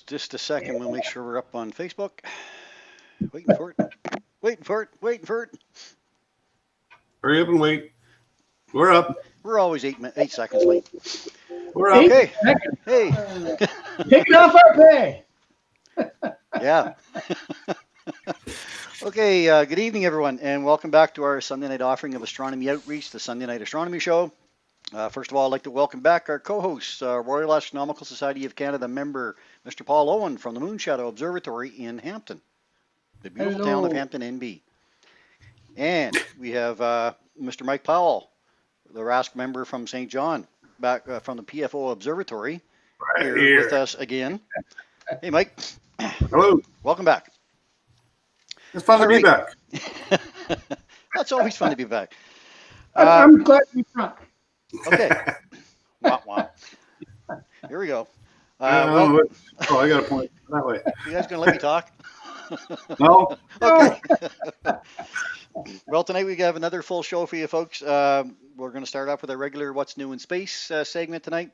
Just a second, we'll make sure we're up on Facebook. Waiting for it. Hurry up and wait. We're up. We're always 8 seconds late. We're up. Okay. Hey. Taking off our pay. Yeah. Okay, good evening, everyone, and welcome back to our Sunday night offering of Astronomy Outreach, the Sunday Night Astronomy Show. First of all, I'd like to welcome back our co-host, Royal Astronomical Society of Canada member, Mr. Paul Owen from the Moonshadow Observatory in Hampton, the beautiful town of Hampton, NB. And we have Mr. Mike Powell, the RASC member from St. John, back from the PFO Observatory, here with us again. Hey, Mike. Hello. Welcome back. It's fun to be back. That's always fun to be back. I'm glad to be back. Okay. Wah. Here we go. I got a point that way. You guys gonna let me talk? No. Okay. Well, tonight we have another full show for you folks. We're going to start off with our regular What's New in Space segment tonight.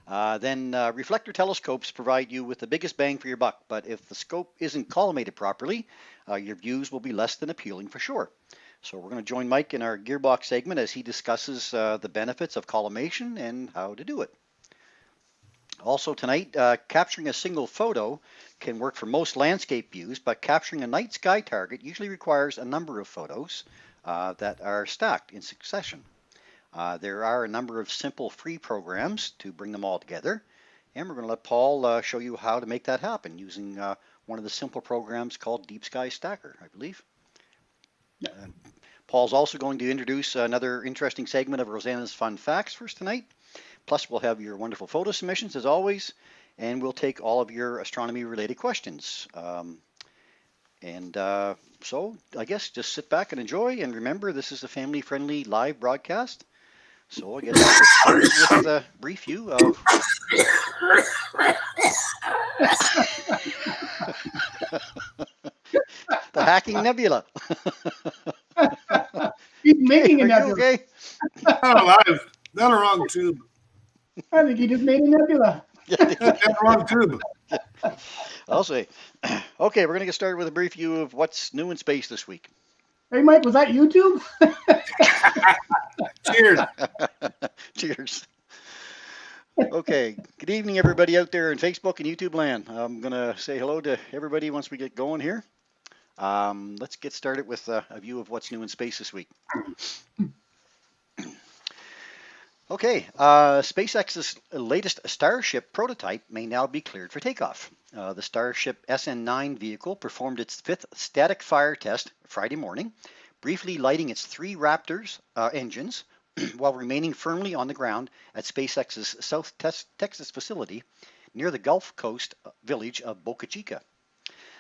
Then reflector telescopes provide you with the biggest bang for your buck, but if the scope isn't collimated properly, your views will be less than appealing for sure. So we're going to join Mike in our Gearbox segment as he discusses the benefits of collimation and how to do it. Also tonight, capturing a single photo can work for most landscape views, but capturing a night sky target usually requires a number of photos that are stacked in succession. There are a number of simple free programs to bring them all together, and we're going to let Paul show you how to make that happen using one of the simple programs called Deep Sky Stacker, I believe. Paul's also going to introduce another interesting segment of Rosanna's Fun Facts for us tonight. Plus, we'll have your wonderful photo submissions as always, and we'll take all of your astronomy-related questions. So I guess just sit back and enjoy, and remember, this is a family-friendly live broadcast. So I guess we'll start with a brief view of... the hacking nebula. He's making a nebula. Okay? I've done a wrong tube. I think he just made a nebula. Done a wrong tube. I'll say. Okay, we're going to get started with a brief view of what's new in space this week. Hey, Mike, was that YouTube? Cheers. Cheers. Okay, good evening, everybody out there in Facebook and YouTube land. I'm going to say hello to everybody once we get going here. Let's get started with a view of what's new in space this week. Okay, SpaceX's latest Starship prototype may now be cleared for takeoff. The Starship SN9 vehicle performed its fifth static fire test Friday morning, briefly lighting its three Raptors engines while remaining firmly on the ground at SpaceX's South Texas facility near the Gulf Coast village of Boca Chica.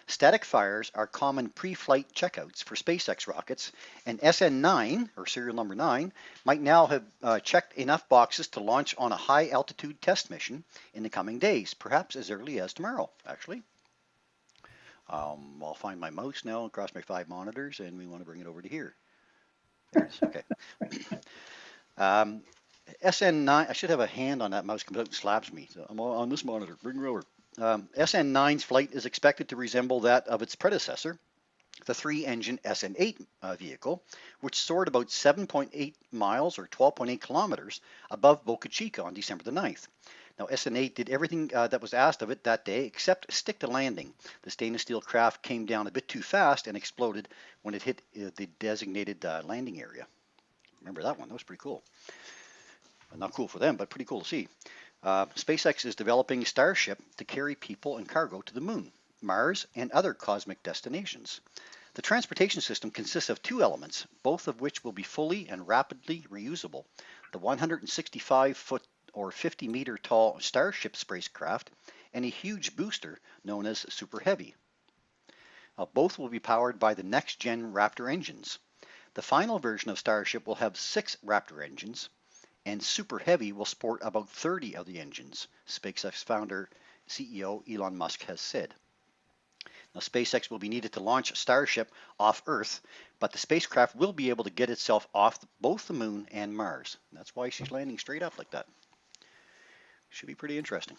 Static fires are common pre-flight checkouts for SpaceX rockets, and SN9, or serial number 9, might now have checked enough boxes to launch on a high-altitude test mission in the coming days, perhaps as early as tomorrow, actually. I'll find my mouse now across my 5 monitors, and we want to bring it over to here. There it is, okay. SN9, I should have a hand on that mouse, comes out and slaps me. So I'm on this monitor, bring it over. SN9's flight is expected to resemble that of its predecessor, the 3-engine SN8 vehicle, which soared about 7.8 miles or 12.8 kilometers above Boca Chica on December the 9th. Now, SN8 did everything that was asked of it that day except stick to landing. The stainless steel craft came down a bit too fast and exploded when it hit the designated landing area. Remember that one? That was pretty cool. Not cool for them, but pretty cool to see. SpaceX is developing Starship to carry people and cargo to the moon, Mars, and other cosmic destinations. The transportation system consists of two elements, both of which will be fully and rapidly reusable. The 165-foot or 50-meter tall Starship spacecraft and a huge booster known as Super Heavy. Both will be powered by the next-gen Raptor engines. The final version of Starship will have 6 Raptor engines, and Super Heavy will sport about 30 of the engines, SpaceX founder CEO Elon Musk has said. Now, SpaceX will be needed to launch Starship off Earth, but the spacecraft will be able to get itself off both the Moon and Mars. That's why she's landing straight up like that. Should be pretty interesting.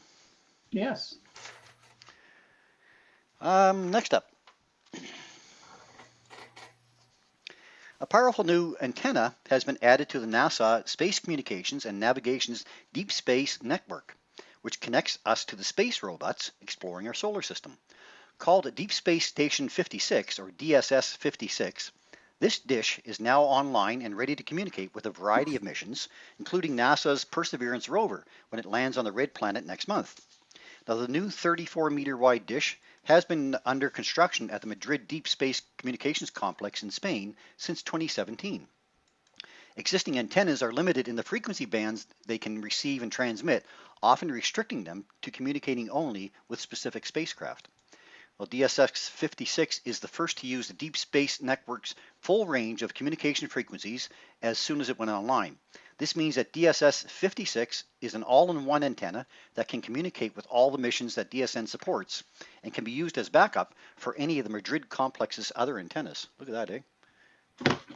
Yes. Next up. A powerful new antenna has been added to the NASA Space Communications and Navigation's Deep Space Network, which connects us to the space robots exploring our solar system. Called Deep Space Station 56, or DSS 56, this dish is now online and ready to communicate with a variety of missions, including NASA's Perseverance rover when it lands on the Red Planet next month. Now, the new 34-meter wide dish has been under construction at the Madrid Deep Space Communications Complex in Spain since 2017. Existing antennas are limited in the frequency bands they can receive and transmit, often restricting them to communicating only with specific spacecraft. Well, DSS 56 is the first to use the Deep Space Network's full range of communication frequencies as soon as it went online. This means that DSS 56 is an all-in-one antenna that can communicate with all the missions that DSN supports and can be used as backup for any of the Madrid complex's other antennas. Look at that, eh?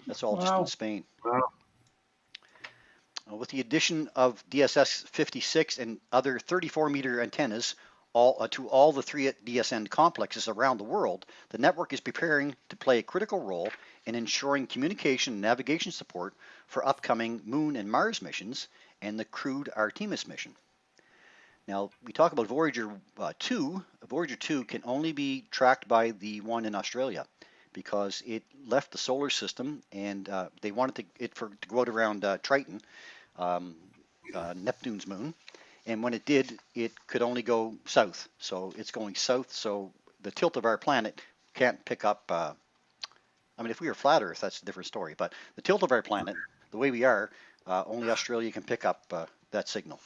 That's all just in Spain. Wow. With the addition of DSS 56 and other 34-meter antennas to all the 3 DSN complexes around the world, the network is preparing to play a critical role in ensuring communication and navigation support for upcoming Moon and Mars missions and the crewed Artemis mission. Now, we talk about Voyager 2. Voyager 2 can only be tracked by the one in Australia because it left the solar system, and they wanted it to go out around Triton, Neptune's moon. And when it did, it could only go south. So it's going south. So the tilt of our planet can't pick up. I mean, if we were flat Earth, that's a different story. But the tilt of our planet, the way we are, only Australia can pick up that signal.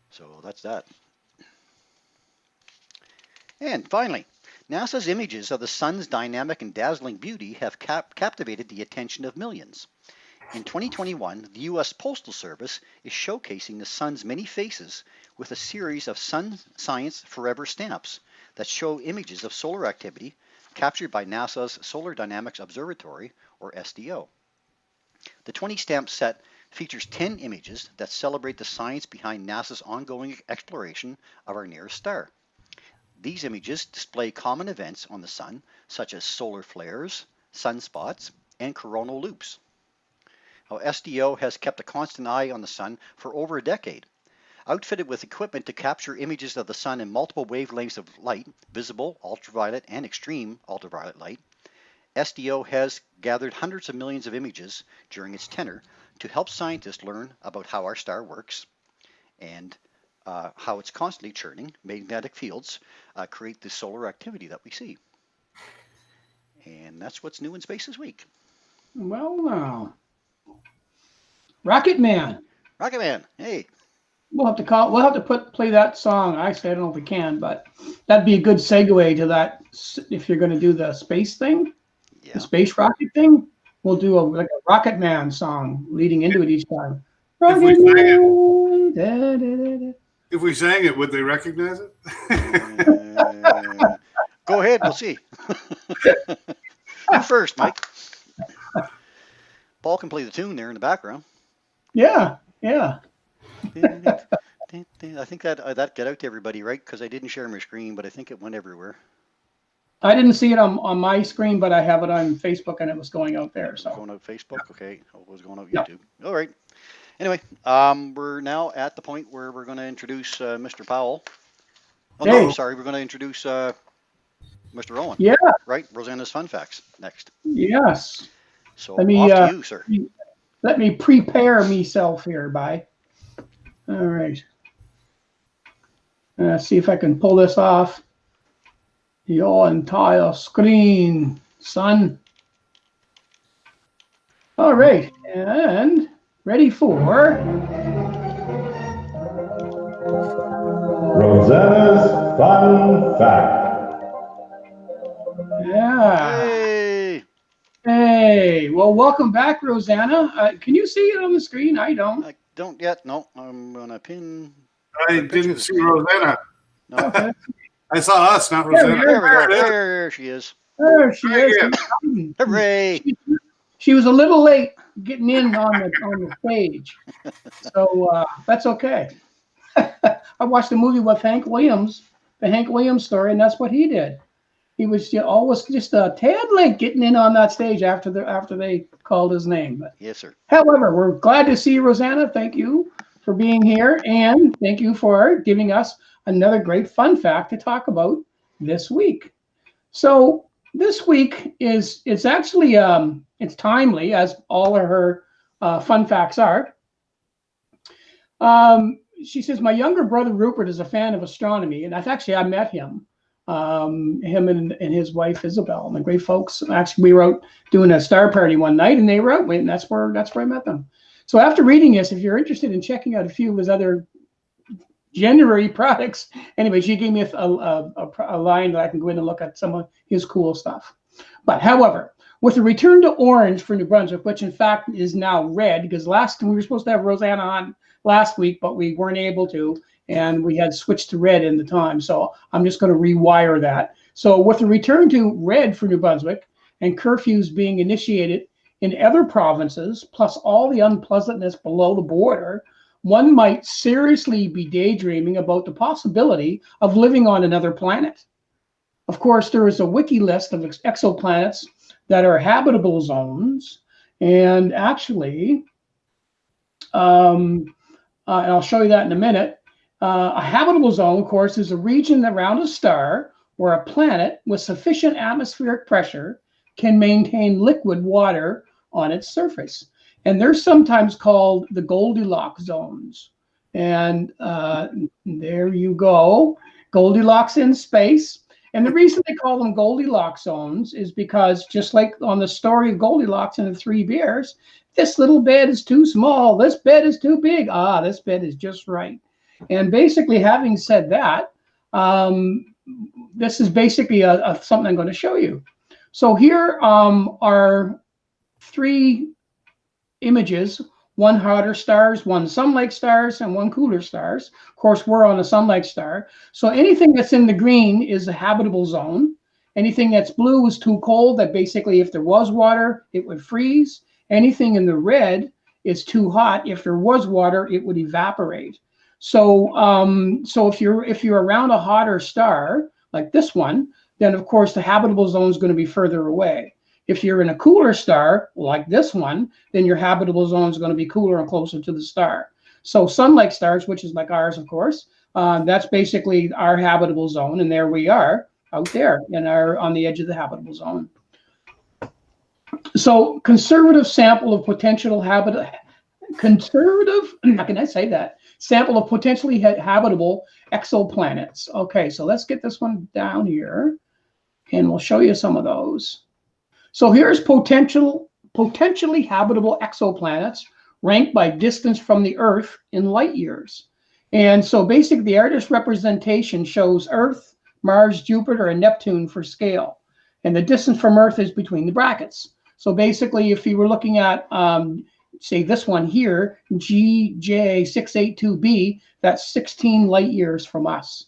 So that's that. And finally, NASA's images of the sun's dynamic and dazzling beauty have captivated the attention of millions. In 2021, the U.S. Postal Service is showcasing the sun's many faces with a series of Sun Science Forever stamps that show images of solar activity captured by NASA's Solar Dynamics Observatory, or SDO. The 20-stamp set features 10 images that celebrate the science behind NASA's ongoing exploration of our nearest star. These images display common events on the sun, such as solar flares, sunspots, and coronal loops. SDO has kept a constant eye on the sun for over a decade. Outfitted with equipment to capture images of the sun in multiple wavelengths of light, visible, ultraviolet, and extreme ultraviolet light, SDO has gathered hundreds of millions of images during its tenure to help scientists learn about how our star works and how it's constantly churning. Magnetic fields create the solar activity that we see. And that's what's new in space this week. Well, now. Rocket Man. Rocket Man, hey. We'll have to play that song. Actually, I don't know if we can, but that'd be a good segue to that. If you're going to do the space thing, the space rocket thing, we'll do a Rocket Man song leading into it each time. Rocket Man. If we sang it, would they recognize it? Go ahead, we'll see. You first, Mike. Paul can play the tune there in the background. Yeah. I think that got out to everybody, right? Because I didn't share my screen, but I think it went everywhere. I didn't see it on my screen, but I have it on Facebook, and it was going out there. So going out Facebook, okay. It was going out YouTube. Yep. All right. Anyway, we're now at the point where we're going to introduce Mr. Powell. Oh hey. No, sorry, we're going to introduce Mr. Rowan. Yeah. Right, Rosanna's Fun Facts next. Yes. So off to you, sir. Let me prepare myself here, bye. All right. See if I can pull this off your entire screen, son. All right, and ready for Rosanna's Fun Fact. yeah. Hey. Hey, well, welcome back, Rosanna. Can you see it on the screen? I don't. I don't yet. No, I'm gonna pin. I the picture didn't of the see screen. Rosanna. No. Okay. I saw us, not There we Rosanna. are. There we go. There it is. There she is. There she Try is. again. Hooray! She was a little late getting in on the stage, so that's okay. I watched a movie with Hank Williams, the Hank Williams story, and that's what he did. He was always just a tad late getting in on that stage after they called his name. But, Yes, sir. however, we're glad to see you, Rosanna. Thank you for being here, and thank you for giving us another great fun fact to talk about this week. So this week it's actually it's timely, as all of her fun facts are. She says, my younger brother Rupert is a fan of astronomy, and I met him. Him and his wife Isabel, and the great folks. Actually, we were out doing a star party one night, and they were out, and that's where I met them. So after reading this, if you're interested in checking out a few of his other January products, anyway, she gave me a line that I can go in and look at some of his cool stuff. But however, with the return to orange for New Brunswick, which in fact is now red, because last time we were supposed to have Rosanna on last week, but we weren't able to, and we had switched to red in the time. So I'm just going to rewire that. So with the return to red for New Brunswick and curfews being initiated in other provinces, plus all the unpleasantness below the border, one might seriously be daydreaming about the possibility of living on another planet. Of course, there is a wiki list of exoplanets that are habitable zones, and actually, and I'll show you that in a minute. A habitable zone, of course, is a region around a star where a planet with sufficient atmospheric pressure can maintain liquid water on its surface. And they're sometimes called the Goldilocks Zones. And there you go, Goldilocks in space. And the reason they call them Goldilocks Zones is because, just like on the story of Goldilocks and the Three Bears, this little bed is too small, this bed is too big, this bed is just right. And basically, having said that, this is basically something I'm going to show you. So here are three images, one hotter stars, one sun-like stars, and one cooler stars. Of course, we're on a sun-like star. So anything that's in the green is a habitable zone. Anything that's blue is too cold, that basically if there was water, it would freeze. Anything in the red is too hot. If there was water, it would evaporate. So so if you're around a hotter star, like this one, then of course the habitable zone is going to be further away. If you're in a cooler star, like this one, then your habitable zone is going to be cooler and closer to the star. So sun-like stars, which is like ours, of course, that's basically our habitable zone, and there we are out there on the edge of the habitable zone. So conservative sample of potential sample of potentially habitable exoplanets. Okay, so let's get this one down here, and we'll show you some of those. So here's potentially habitable exoplanets ranked by distance from the Earth in light years. And so basically the artist's representation shows Earth, Mars, Jupiter, and Neptune for scale. And the distance from Earth is between the brackets. So basically, if you were looking at, say, this one here, GJ682b, that's 16 light years from us.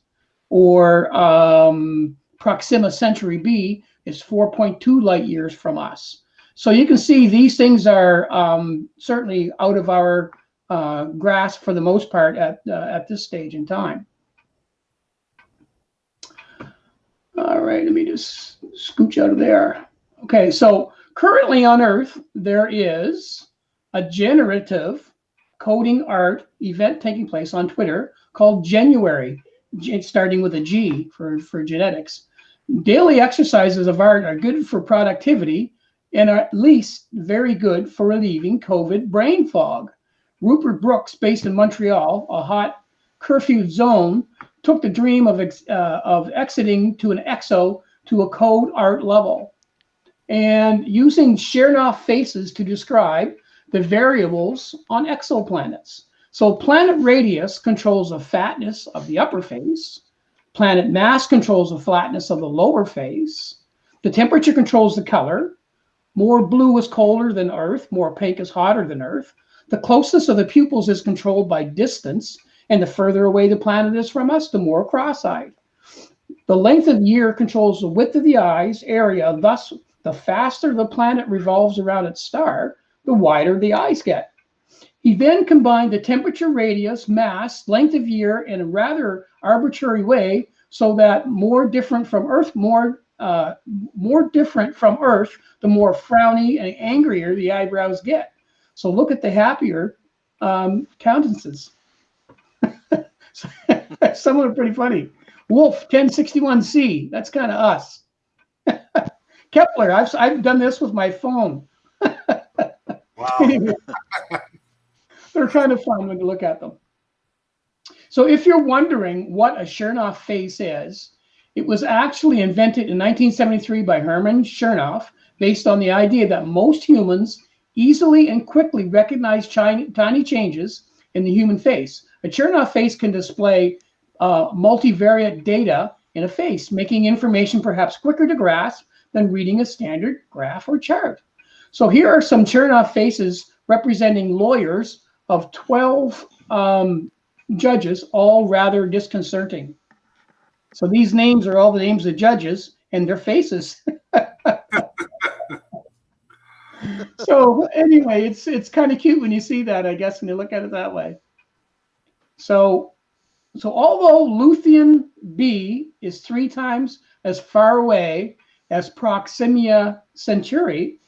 Or Proxima Centauri b is 4.2 light years from us. So you can see these things are certainly out of our grasp for the most part at this stage in time. All right, let me just scooch out of there. Okay, so currently on Earth, there is a generative coding art event taking place on Twitter called January, starting with a G for genetics. Daily exercises of art are good for productivity and are at least very good for relieving COVID brain fog. Rupert Brooks, based in Montreal, a hot curfew zone, took the dream of exiting to an exo to a code art level, and using Chernoff faces to describe the variables on exoplanets. So planet radius controls the fatness of the upper face. Planet mass controls the flatness of the lower face. The temperature controls the color. More blue is colder than Earth. More pink is hotter than Earth. The closeness of the pupils is controlled by distance. And the further away the planet is from us, the more cross-eyed. The length of year controls the width of the eyes area. Thus, the faster the planet revolves around its star, the wider the eyes get. He then combined the temperature, radius, mass, length of year in a rather arbitrary way, so that more different from Earth, the more frowny and angrier the eyebrows get. So look at the happier countenances. Some of them are pretty funny. Wolf 1061C, that's kind of us. Kepler, I've done this with my phone. Wow. They're kind of fun when you look at them. So if you're wondering what a Chernoff face is, it was actually invented in 1973 by Hermann Chernoff, based on the idea that most humans easily and quickly recognize tiny changes in the human face. A Chernoff face can display multivariate data in a face, making information perhaps quicker to grasp than reading a standard graph or chart. So here are some Chernoff faces representing lawyers of 12 judges, all rather disconcerting. So these names are all the names of judges and their faces. So anyway, it's kind of cute when you see that, I guess, when you look at it that way. So although Luthien B is 3 times as far away as Proxima Centauri,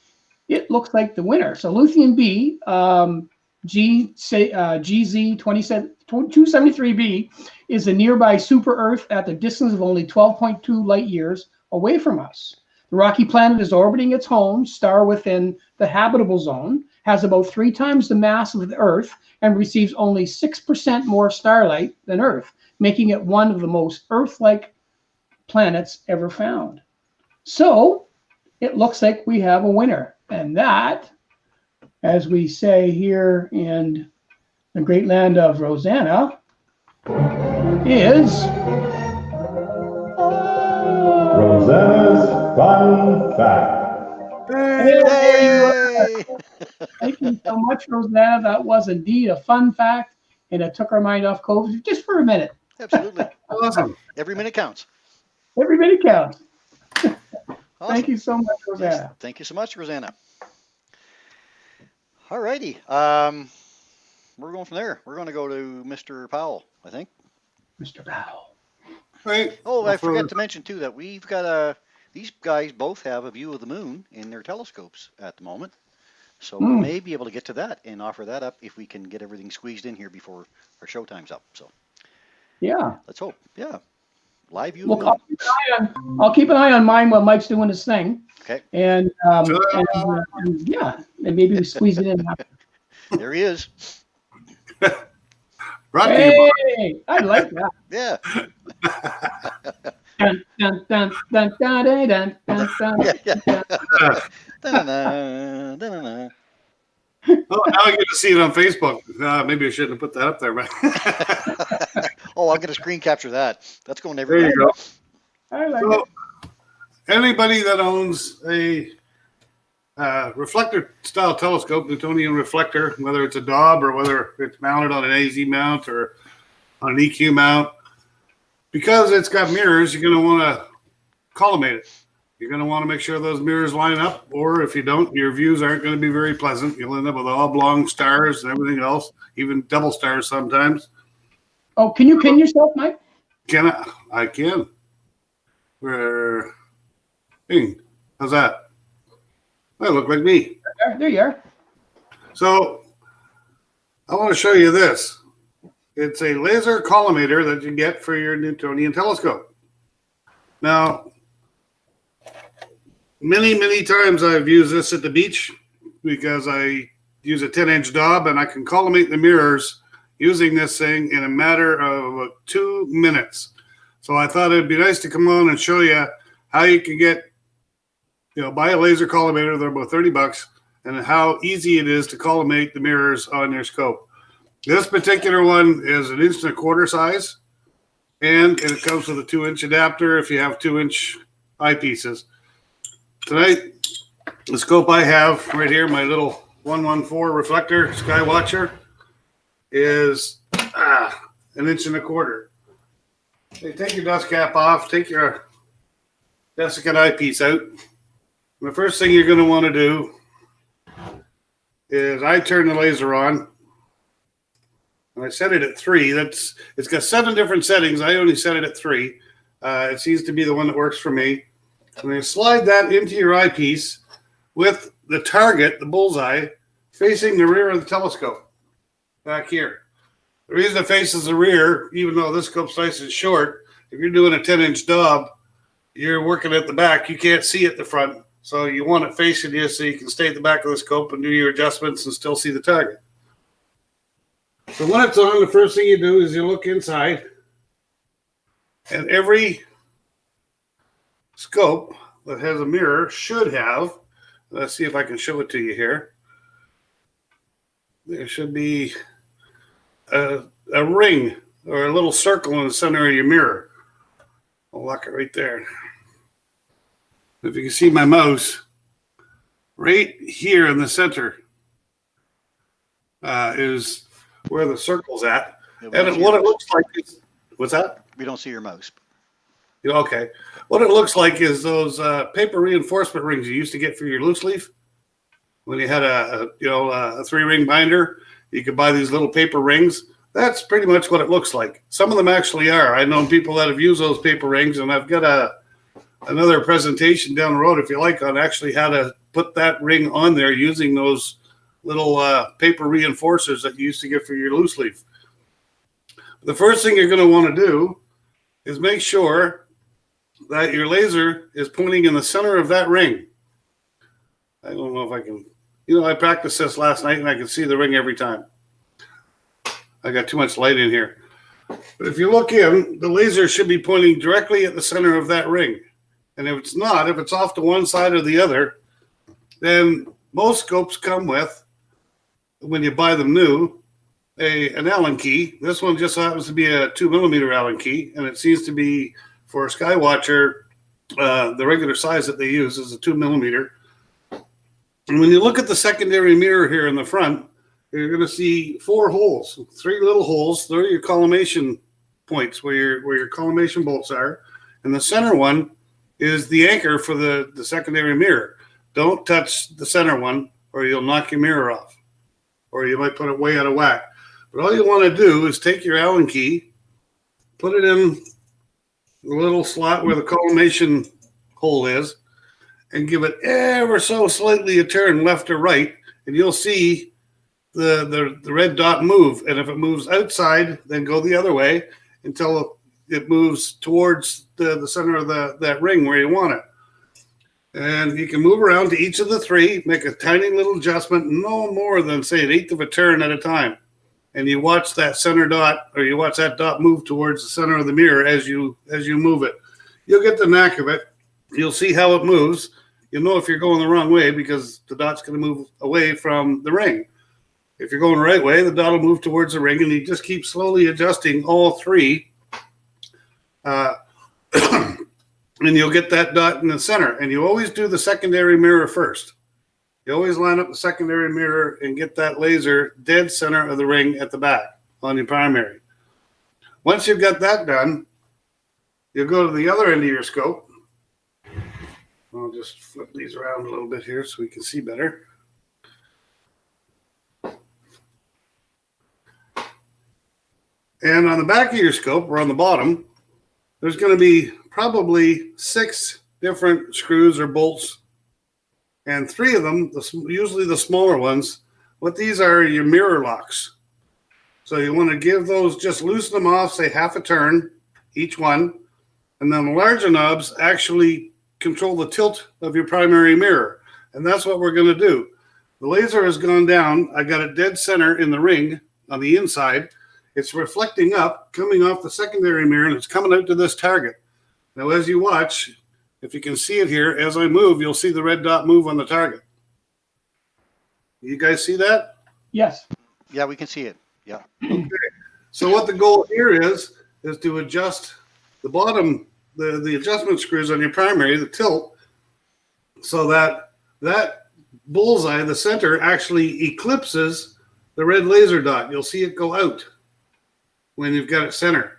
it looks like the winner. So Luthien B, GZ273b, is a nearby super-Earth at the distance of only 12.2 light years away from us. The rocky planet is orbiting its home star within the habitable zone, has about 3 times the mass of the Earth, and receives only 6% more starlight than Earth, making it one of the most Earth-like planets ever found. So it looks like we have a winner. And that, as we say here in the great land of Rosanna, is Rosanna's Fun Fact. Yay! Thank you so much, Rosanna. That was indeed a fun fact, and it took our mind off COVID just for a minute. Absolutely. Awesome. Every minute counts. Every minute counts. Awesome. Thank you so much, Rosanna. Yes, thank you so much, Rosanna. All righty. We're going from there. We're going to go to Mr. Powell, I think. Mr. Powell. Right. Oh, I forgot to mention, too, that we've got these guys both have a view of the moon in their telescopes at the moment. So we may be able to get to that and offer that up if we can get everything squeezed in here before our show time's up. So Yeah. let's hope. Yeah. Live view Look, of the moon. I'll keep an eye on mine while Mike's doing his thing. Okay. And yeah, and maybe we squeeze it in. There he is. Brought to you by Hey, I like that. Yeah. Dun, dun, dun, dun, dun, dun, dun, dun, dun, Yeah. dun. Da-na-na, da-na-na. Oh, now I get to see it on Facebook. Maybe I shouldn't have put that up there, but Oh, I'm going to screen capture that. That's going there everywhere. you go. I like So, it. anybody that owns a reflector-style telescope, Newtonian reflector, whether it's a Dob or whether it's mounted on an AZ mount or on an EQ mount, because it's got mirrors, you're going to want to collimate it. You're going to want to make sure those mirrors line up, or if you don't, your views aren't going to be very pleasant. You'll end up with oblong stars and everything else, even double stars sometimes. Oh, can you pin yourself, Mike? Can I? I can. Where? Bing. How's that? That look like me. There you are. So I want to show you this. It's a laser collimator that you get for your Newtonian telescope. Now, many times I've used this at the beach because I use a 10-inch Dob and I can collimate the mirrors using this thing in a matter of 2 minutes. So I thought it'd be nice to come on and show you how you can get, buy a laser collimator. They're about $30, and how easy it is to collimate the mirrors on your scope. This particular one is 1.25 inch size, and it comes with a 2-inch adapter if you have 2-inch eyepieces. Tonight, the scope I have right here, my little 114 reflector Sky Watcher, is 1.25 inches. So take your dust cap off, take your desiccant eyepiece out. And the first thing you're going to want to do is I turn the laser on. And I set it at 3. It's got 7 different settings. I only set it at 3. It seems to be the one that works for me. And then slide that into your eyepiece with the target, the bullseye, facing the rear of the telescope back here. The reason it faces the rear, even though this scope's nice and short, if you're doing a 10-inch daub, you're working at the back. You can't see at the front. So you want it facing you so you can stay at the back of the scope and do your adjustments and still see the target. So when it's on, the first thing you do is you look inside, and every scope that has a mirror should have, let's see if I can show it to you here. There should be a ring or a little circle in the center of your mirror. I'll lock it right there. If you can see my mouse, right here in the center is where the circle's at. Yeah, and what it looks like is, what's that? We don't see your mouse. Okay. What it looks like is those paper reinforcement rings you used to get for your loose leaf. When you had a 3-ring binder, you could buy these little paper rings. That's pretty much what it looks like. Some of them actually are. I know people that have used those paper rings, and I've got another presentation down the road, if you like, on actually how to put that ring on there using those little paper reinforcers that you used to get for your loose leaf. The first thing you're going to want to do is make sure that your laser is pointing in the center of that ring. I don't know if I can, I practiced this last night and I could see the ring every time. I got too much light in here. But if you look in, the laser should be pointing directly at the center of that ring. And if it's not, if it's off to one side or the other, then most scopes come with, when you buy them new, an Allen key. This one just happens to be a 2mm Allen key, and it seems to be for a Skywatcher, the regular size that they use is a 2mm. And when you look at the secondary mirror here in the front, you're going to see 4 holes, 3 little holes. They're your collimation points where your collimation bolts are, and the center one is the anchor for the secondary mirror. Don't touch the center one, or you'll knock your mirror off, or you might put it way out of whack. But all you want to do is take your Allen key, put it in the little slot where the collimation hole is, and give it ever so slightly a turn left or right, and you'll see the red dot move. And if it moves outside, then go the other way until it moves towards the center of that ring where you want it. And you can move around to each of the 3, make a tiny little adjustment, no more than, say, 1/8 of a turn at a time. And you watch that center dot, or you watch that dot move towards the center of the mirror as you move it. You'll get the knack of it. You'll see how it moves. You'll know if you're going the wrong way because the dot's going to move away from the ring. If you're going the right way, the dot will move towards the ring, and you just keep slowly adjusting all 3. And you'll get that dot in the center. And you always do the secondary mirror first. You always line up the secondary mirror and get that laser dead center of the ring at the back on your primary. Once you've got that done, you'll go to the other end of your scope. I'll just flip these around a little bit here so we can see better. And on the back of your scope, or on the bottom, there's going to be probably 6 different screws or bolts, and 3 of them, usually the smaller ones, what these are your mirror locks. So you want to give those, just loosen them off, say half a turn, each one, and then the larger knobs actually control the tilt of your primary mirror. And that's what we're going to do. The laser has gone down. I got it dead center in the ring on the inside. It's reflecting up, coming off the secondary mirror, and it's coming out to this target. Now, as you watch, if you can see it here, as I move, you'll see the red dot move on the target. You guys see that? Yes. Yeah, we can see it. Yeah. Okay. So what the goal here is to adjust the bottom, the adjustment screws on your primary, the tilt, so that that bullseye, the center, actually eclipses the red laser dot. You'll see it go out when you've got it centered.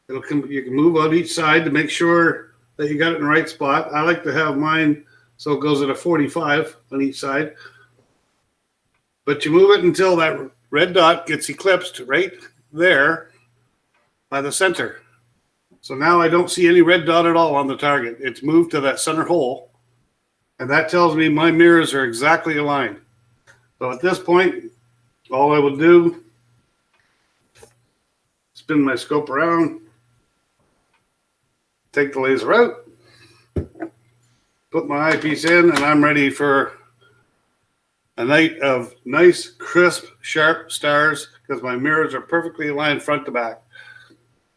You can move out each side to make sure that you got it in the right spot. I like to have mine so it goes at a 45 on each side. But you move it until that red dot gets eclipsed right there by the center. So now I don't see any red dot at all on the target. It's moved to that center hole. And that tells me my mirrors are exactly aligned. So at this point, all I will do, spin my scope around, take the laser out, put my eyepiece in, and I'm ready for a night of nice, crisp, sharp stars because my mirrors are perfectly aligned front to back.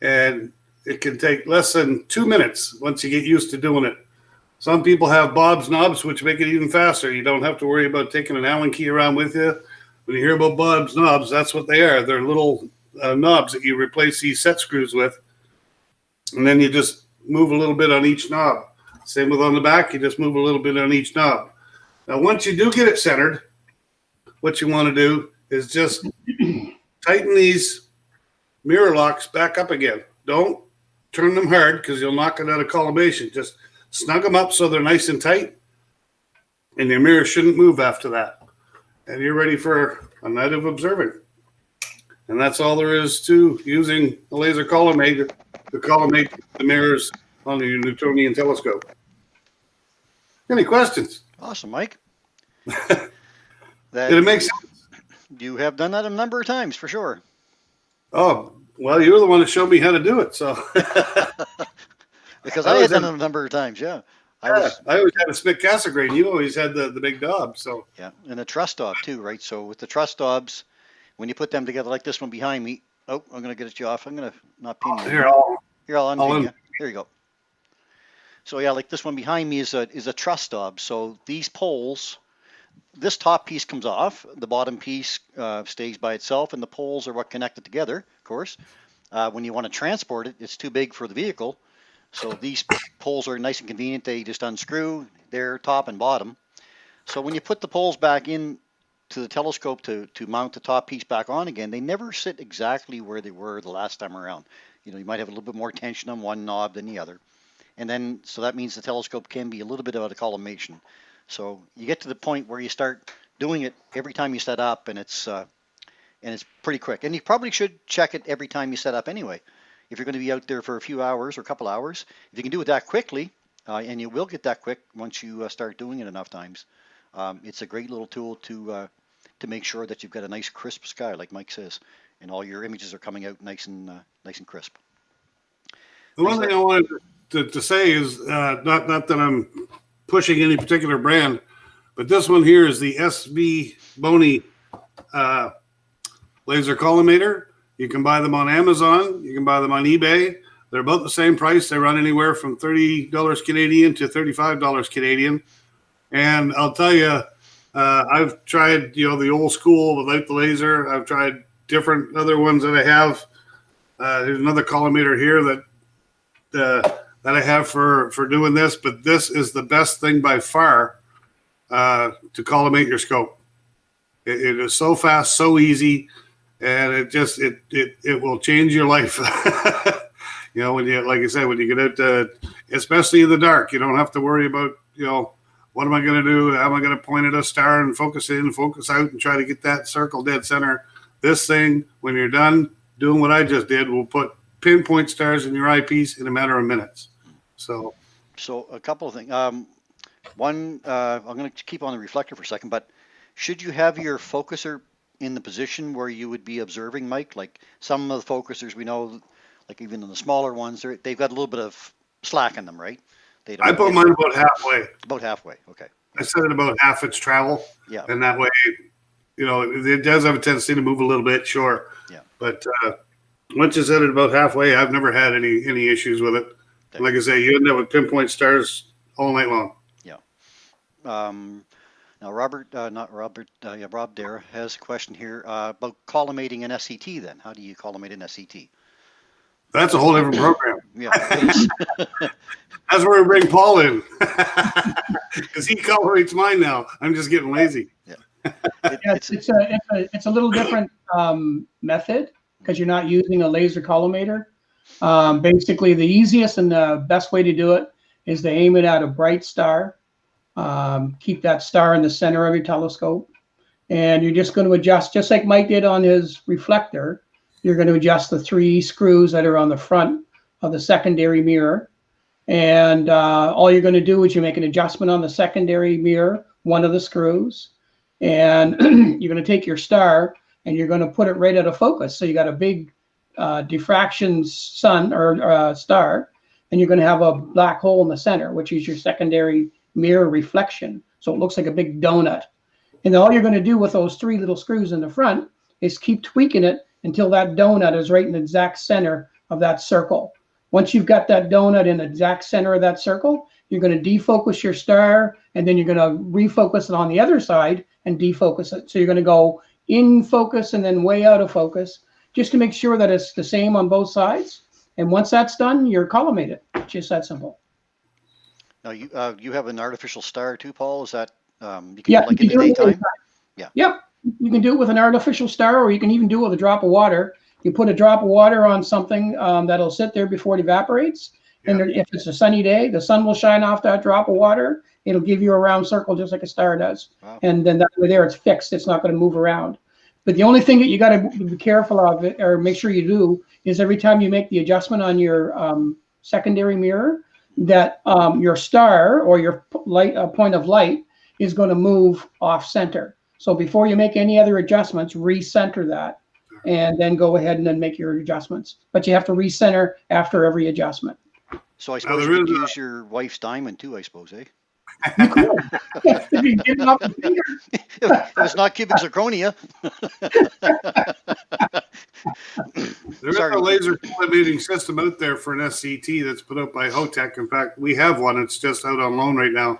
And it can take less than 2 minutes once you get used to doing it. Some people have Bob's knobs, which make it even faster. You don't have to worry about taking an Allen key around with you. When you hear about Bob's knobs, that's what they are. They're little knobs that you replace these set screws with. And then you just move a little bit on each knob. Same with on the back, you just move a little bit on each knob. Now, once you do get it centered, what you want to do is just tighten these mirror locks back up again. Don't turn them hard because you'll knock it out of collimation. Just snug them up so they're nice and tight, and your mirror shouldn't move after that. And you're ready for a night of observing. And that's all there is to using a laser collimator to collimate the mirrors on your Newtonian telescope. Any questions? Awesome, Mike. Did it make sense? You have done that a number of times for sure. Oh, well, you were the one that showed me how to do it, so. Because I had done it a number of times, yeah. I always had a Smith Cassegrain. You always had the big knob, so. Yeah, and a truss knob too, right? So with the truss knobs, when you put them together like this one behind me, oh, I'm going to get you off. I'm going to not pin you. Here, I'll unpin you. There you go. So yeah, like this one behind me is a truss knob. So these poles, this top piece comes off, the bottom piece stays by itself, and the poles are what connect it together, of course. When you want to transport it, it's too big for the vehicle. So these poles are nice and convenient. They just unscrew. They're top and bottom. So when you put the poles back in to the telescope to mount the top piece back on again, they never sit exactly where they were the last time around. You know, you might have a little bit more tension on one knob than the other. And then, so that means the telescope can be a little bit out of collimation. So you get to the point where you start doing it every time you set up, and it's pretty quick. And you probably should check it every time you set up anyway. If you're going to be out there for a few hours or a couple hours, if you can do it that quickly, and you will get that quick once you start doing it enough times, it's a great little tool to make sure that you've got a nice crisp sky, like Mike says, and all your images are coming out nice and crisp. The one thing I wanted to say is not that I'm pushing any particular brand, but this one here is the SV Boney laser collimator. You can buy them on Amazon. You can buy them on eBay. They're about the same price. They run anywhere from $30 Canadian to $35 Canadian. And I'll tell you, I've tried, the old school without the laser. I've tried different other ones that I have. There's another collimator here that I have for doing this, but this is the best thing by far to collimate your scope. It is so fast, so easy, and it will change your life. When you, like I said, when you get out, especially in the dark, you don't have to worry about, what am I going to do? How am I going to point at a star and focus in, focus out, and try to get that circle dead center? This thing, when you're done doing what I just did, will put pinpoint stars in your eyepiece in a matter of minutes. So a couple of things. One, I'm going to keep on the reflector for a second, but should you have your focuser in the position where you would be observing, Mike? Like some of the focusers we know, like even in the smaller ones, they've got a little bit of slack in them, right? I put mine about halfway. About halfway, okay. I set it about half its travel. Yeah. And that way, it does have a tendency to move a little bit, sure. Yeah. But once you set it about halfway, I've never had any issues with it. Okay. Like I say, you end up with pinpoint stars all night long. Yeah. Now, Rob Dare has a question here about collimating an SET then. How do you collimate an SET? That's a whole different program. Yeah, it is. That's where we bring Paul in. Because he collimates mine now. I'm just getting lazy. Yeah. It's a little different method because you're not using a laser collimator. Basically, the easiest and the best way to do it is to aim it at a bright star. Keep that star in the center of your telescope. And you're just going to adjust, just like Mike did on his reflector, you're going to adjust the 3 screws that are on the front of the secondary mirror. And all you're going to do is you make an adjustment on the secondary mirror, one of the screws. And you're going to take your star and you're going to put it right out of focus. So you got a big diffraction sun or star, and you're going to have a black hole in the center, which is your secondary mirror reflection. So it looks like a big donut. And all you're going to do with those 3 little screws in the front is keep tweaking it until that donut is right in the exact center of that circle. Once you've got that donut in the exact center of that circle, you're going to defocus your star, and then you're going to refocus it on the other side and defocus it. So you're going to go in focus and then way out of focus, just to make sure that it's the same on both sides. And once that's done, you're collimated. Just that simple. Now, you have an artificial star too, Paul? Is that you can do like in the daytime? Yeah. Yep. You can do it with an artificial star, or you can even do it with a drop of water. You put a drop of water on something that'll sit there before it evaporates. Yeah. And if it's a sunny day, the sun will shine off that drop of water. It'll give you a round circle just like a star does. Wow. And then that way there, it's fixed. It's not going to move around. But the only thing that you got to be careful of, or make sure you do, is every time you make the adjustment on your secondary mirror, that your star or your point of light is going to move off center. So before you make any other adjustments, recenter that, and then go ahead and then make your adjustments. But you have to recenter after every adjustment. So I suppose you could use your wife's diamond too, I suppose, eh? You could. If you get it off the finger. If it's not cubic zirconia. There is a laser collimating system out there for an SCT that's put out by Hotech. In fact, we have one. It's just out on loan right now.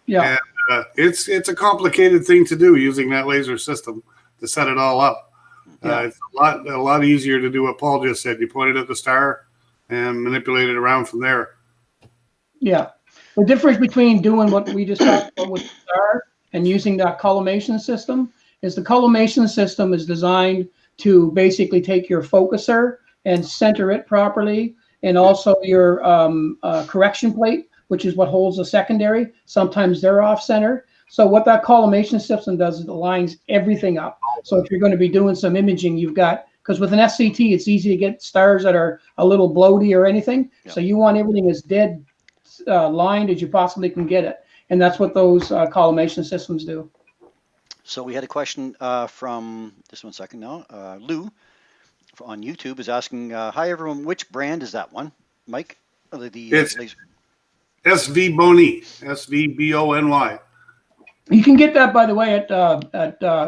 Yeah. And it's a complicated thing to do using that laser system to set it all up. Yeah. It's a lot easier to do what Paul just said. You point it at the star and manipulate it around from there. Yeah. The difference between doing what we just talked about with the star and using that collimation system is the collimation system is designed to basically take your focuser and center it properly, and also your correction plate, which is what holds the secondary. Sometimes they're off center. So what that collimation system does is it lines everything up. So if you're going to be doing some imaging, you've got, because with an SCT, it's easy to get stars that are a little bloaty or anything. Yeah. So you want everything as dead lined as you possibly can get it. And that's what those collimation systems do. So we had a question from, just 1 second now, Lou on YouTube is asking, hi everyone, which brand is that one? Mike? It's laser. SV Bony, SVBONY. You can get that, by the way, at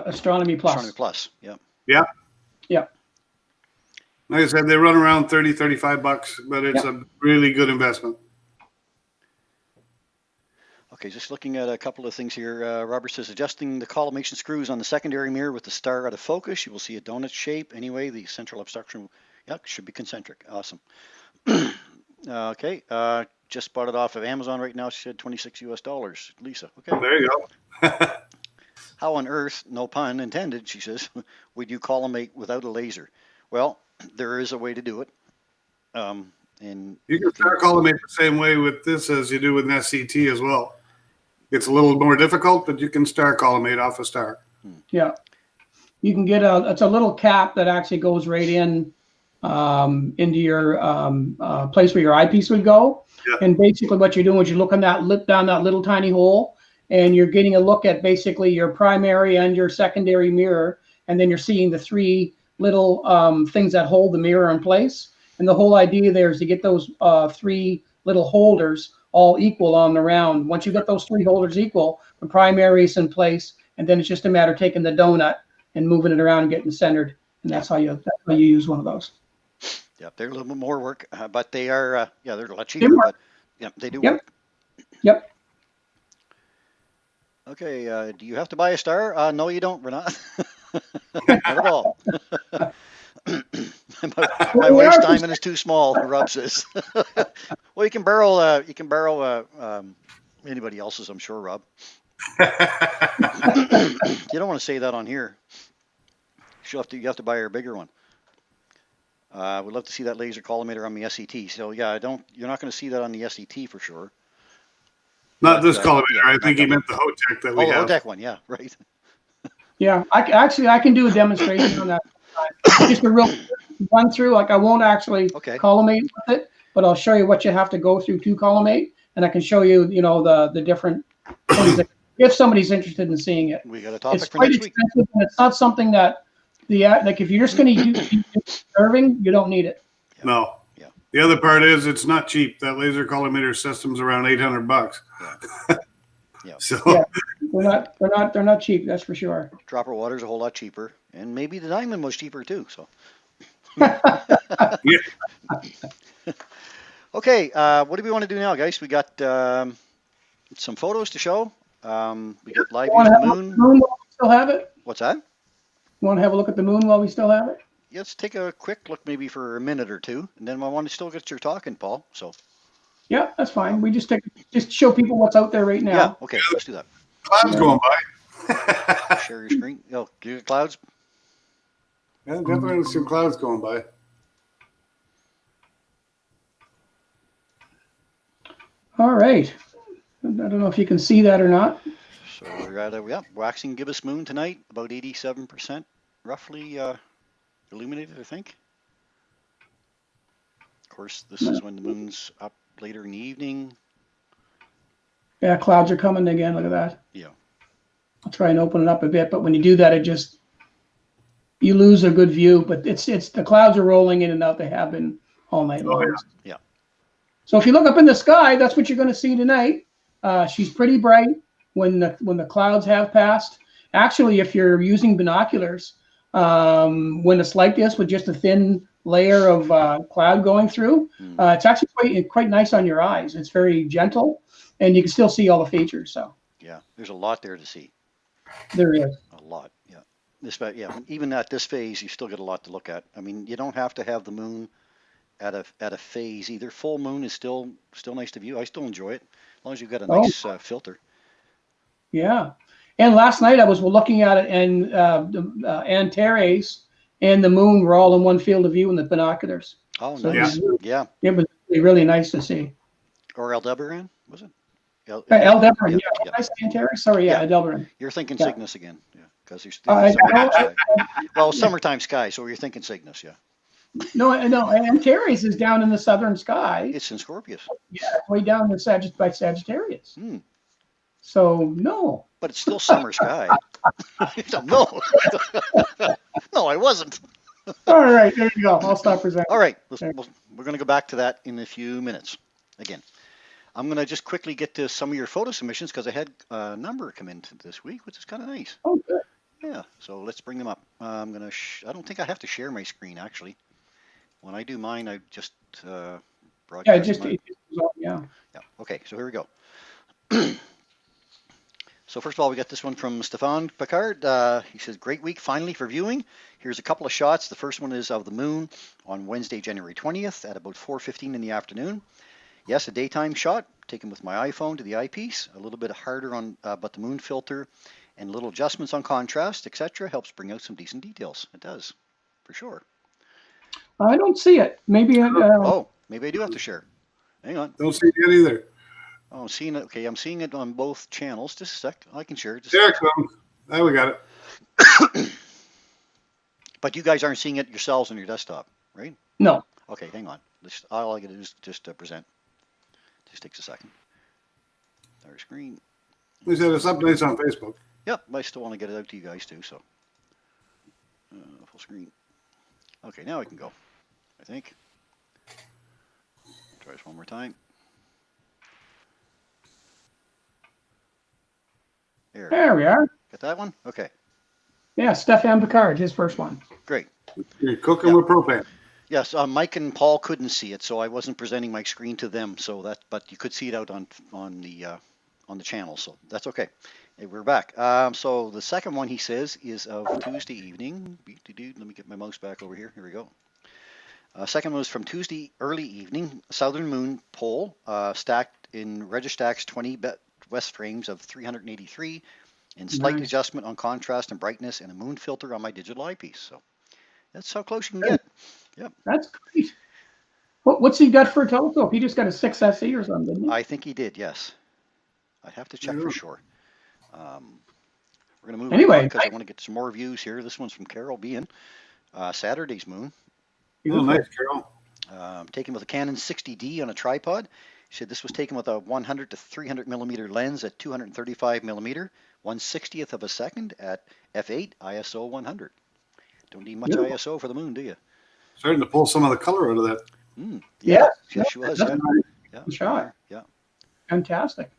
Astronomy Plus. Astronomy Plus, yeah. Yeah. Yeah. Like I said, they run around $30, $35, but it's a really good investment. Okay, just looking at a couple of things here. Robert says, adjusting the collimation screws on the secondary mirror with the star out of focus, you will see a donut shape. Anyway, the central obstruction, should be concentric. Awesome. Okay, just bought it off of Amazon right now. She said $26 US. Lisa, okay. There you go. How on earth, no pun intended, she says, would you collimate without a laser? Well, there is a way to do it. And you can star collimate the same way with this as you do with an SCT as well. It's a little more difficult, but you can star collimate off a star. Yeah. You can get it's a little cap that actually goes right in into your place where your eyepiece would go. Yeah. And basically what you're doing is you're looking down that little tiny hole, and you're getting a look at basically your primary and your secondary mirror. And then you're seeing the 3 little things that hold the mirror in place. And the whole idea there is to get those 3 little holders all equal on the round. Once you get those 3 holders equal, the primary is in place, and then it's just a matter of taking the donut and moving it around and getting centered. And that's how you use one of those. Yeah, they're a little bit more work, but they are they're a lot cheaper. But yeah, they do work. Yep. Okay, do you have to buy a star? No, you don't, Renat. Not at all. My wife's diamond is too small, Rob says. Well, you can borrow anybody else's, I'm sure, Rob. You don't want to say that on here. You have to buy her a bigger one. We'd love to see that laser collimator on the SET. So yeah, you're not going to see that on the SET for sure. Not this collimator. I think he meant the Hotech that we have. Oh, the Hotech one. Yeah, right. Yeah, I can do a demonstration on that. Just a real run through. Like I won't actually collimate with it, but I'll show you what you have to go through to collimate, and I can show you, the different things that, if somebody's interested in seeing it. We got a topic it's for quite next week. Expensive, and it's not something that like if you're just going to do observing, you don't need it. Yeah. No. Yeah. The other part is it's not cheap. That laser collimator system's around $800. Yeah. Yeah. So they're not cheap. That's for sure. Dropper water's a whole lot cheaper, and maybe the diamond was cheaper too. So. Yeah. Okay, what do we want to do now, guys? We got some photos to show. We got live views of the moon. While we still have it? What's that? You want to have a look at the moon while we still have it? Let's take a quick look, maybe for a minute or two, and then I want to still get your talking, Paul. So. Yeah, that's fine. We just show people what's out there right now. Yeah. Okay. Let's do that. Clouds going by. Share your screen. Oh, you got clouds. Yeah, definitely some clouds going by. All right. I don't know if you can see that or not. So we're at a waxing gibbous moon tonight, about 87% roughly illuminated, I think. Of course, this is when the moon's up later in the evening. Yeah, clouds are coming again. Look at that. Yeah. I'll try and open it up a bit, but when you do that, you lose a good view. But it's the clouds are rolling in and out. They have been all night long. Oh, yeah. So if you look up in the sky, that's what you're going to see tonight. She's pretty bright when the clouds have passed. Actually, if you're using binoculars, when it's like this with just a thin layer of cloud going through, it's actually quite nice on your eyes. It's very gentle, and you can still see all the features. So yeah, there's a lot there to see. There is a lot. Yeah, even at this phase, you still get a lot to look at. I mean, you don't have to have the moon at a phase either. Full moon is still nice to view. I still enjoy it as long as you've got a nice filter. Yeah, and last night I was looking at it, and Antares and the moon were all in one field of view in the binoculars. Oh, so nice. Yeah. It was really nice to see. Or Aldebaran, was it? Aldebaran, yeah. I say Antares? Sorry, yeah, Aldebaran. You're thinking Cygnus again, yeah, because you're well, summertime sky, so you're thinking Cygnus, yeah. No, Antares is down in the southern sky. It's in Scorpius. Yeah, way down in by Sagittarius. So no. But it's still summer sky. No. No, I wasn't. All right, there you go. I'll stop presenting. All right, we're going to go back to that in a few minutes. Again, I'm going to just quickly get to some of your photo submissions because I had a number come in this week, which is kind of nice. Oh, good. Yeah, so let's bring them up. I'm going to. I don't think I have to share my screen actually. When I do mine, I just broadcast. Yeah. Okay, so here we go. So first of all, we got this one from Stefan Picard. He says, "Great week finally for viewing. Here's a couple of shots. The first one is of the moon on Wednesday, January 20th at about 4:15 in the afternoon. Yes, a daytime shot taken with my iPhone to the eyepiece. A little bit harder on, but the moon filter and little adjustments on contrast, etc., helps bring out some decent details. It does, for sure." I don't see it. Maybe. Maybe I do have to share. Hang on. Don't see it either. Oh, I'm seeing it. Okay, I'm seeing it on both channels. Just a sec. I can share it. There it comes. Now we got it. But you guys aren't seeing it yourselves on your desktop, right? No. Okay, hang on. All I got to do is just present. Just takes a second. Our screen. We said it's updates on Facebook. Yep, I still want to get it out to you guys too. So full screen. Okay, now I can go. I think. Try this one more time. There we are. Got that one? Okay. Yeah, Stefan Picard, his first one. Great. You're cooking with propane. Yes, Mike and Paul couldn't see it, so I wasn't presenting my screen to them. But you could see it out on the on the channel, so that's okay. Hey, we're back. So the second one, he says, is of Tuesday evening. Let me get my mouse back over here. Here we go. Second one was from Tuesday early evening. Southern moon pole stacked in Registax 20 west frames of 383, and slight adjustment on contrast and brightness, and a moon filter on my digital eyepiece. So that's how close you can get. Yep. That's great. What's he got for a telescope? He just got a 6SE or something, didn't he? I think he did, yes. I have to check for sure. We're going to move anyway because I want to get some more views here. This one's from Carol Bean. Saturday's moon. Oh, nice, Carol. Taken with a Canon 60D on a tripod. She said this was taken with a 100 to 300 millimeter lens at 235 millimeter, 1/60th of a second at f8 ISO 100. Don't need much ISO for the moon, do you? Starting to pull some of the color out of that. Yeah, she was. Shot. Yeah. Fantastic.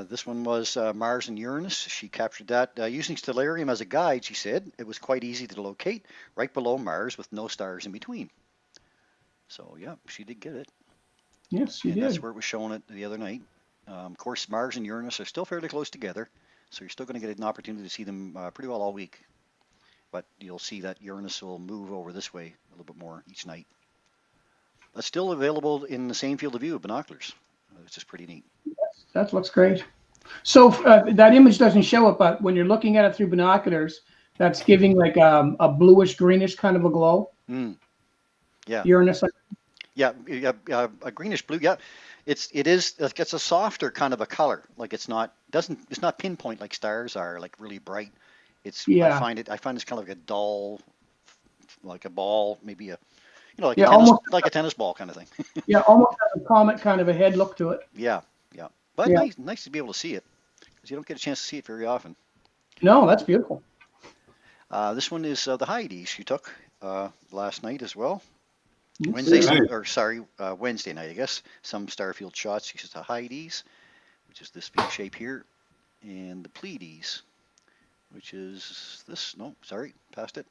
This one was Mars and Uranus. She captured that using Stellarium as a guide. She said it was quite easy to locate right below Mars with no stars in between. So yeah, she did get it. Yes, she did. That's where it was showing it the other night. Of course, Mars and Uranus are still fairly close together, so you're still going to get an opportunity to see them pretty well all week. But you'll see that Uranus will move over this way a little bit more each night. That's still available in the same field of view of binoculars, which is pretty neat. Yes, that looks great. So that image doesn't show it, but when you're looking at it through binoculars, that's giving like a bluish greenish kind of a glow. Yeah. Uranus. Yeah, a greenish blue. Yeah, it's a softer kind of a color. Like it's not pinpoint like stars are, like really bright. I find it's kind of like a dull, like a ball, maybe like a tennis ball kind of thing. Yeah, almost has a comet kind of a head look to it. Yeah. But nice to be able to see it, because you don't get a chance to see it very often. No, that's beautiful. This one is the Hyades she took last night as well. Wednesday night, I guess. Some starfield shots. She says the Hyades, which is this big shape here, and the Pleiades, which is this. No, sorry, passed it.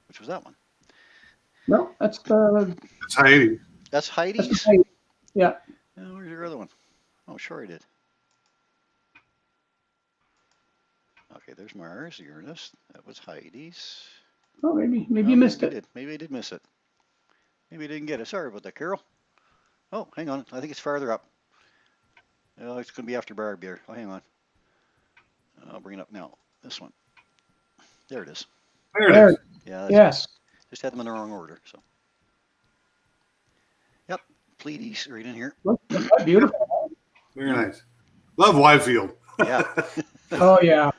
Which was that one? No, that's Hyades. That's Hyades? Yeah. Where's your other one? Oh, sure I did. Okay, there's Mars, Uranus. That was Hyades. Oh, maybe you missed it. Maybe I did miss it. Maybe I didn't get it. Sorry about that, Carol. Oh, hang on. I think it's farther up. Oh, it's going to be after Barb here. Oh, hang on. I'll bring it up now. This one. There it is. There it is. Yeah. Yes. Just had them in the wrong order. So. Yep. Pleiades right in here. That's beautiful. Very nice. Love Widefield. Yeah. Oh, yeah.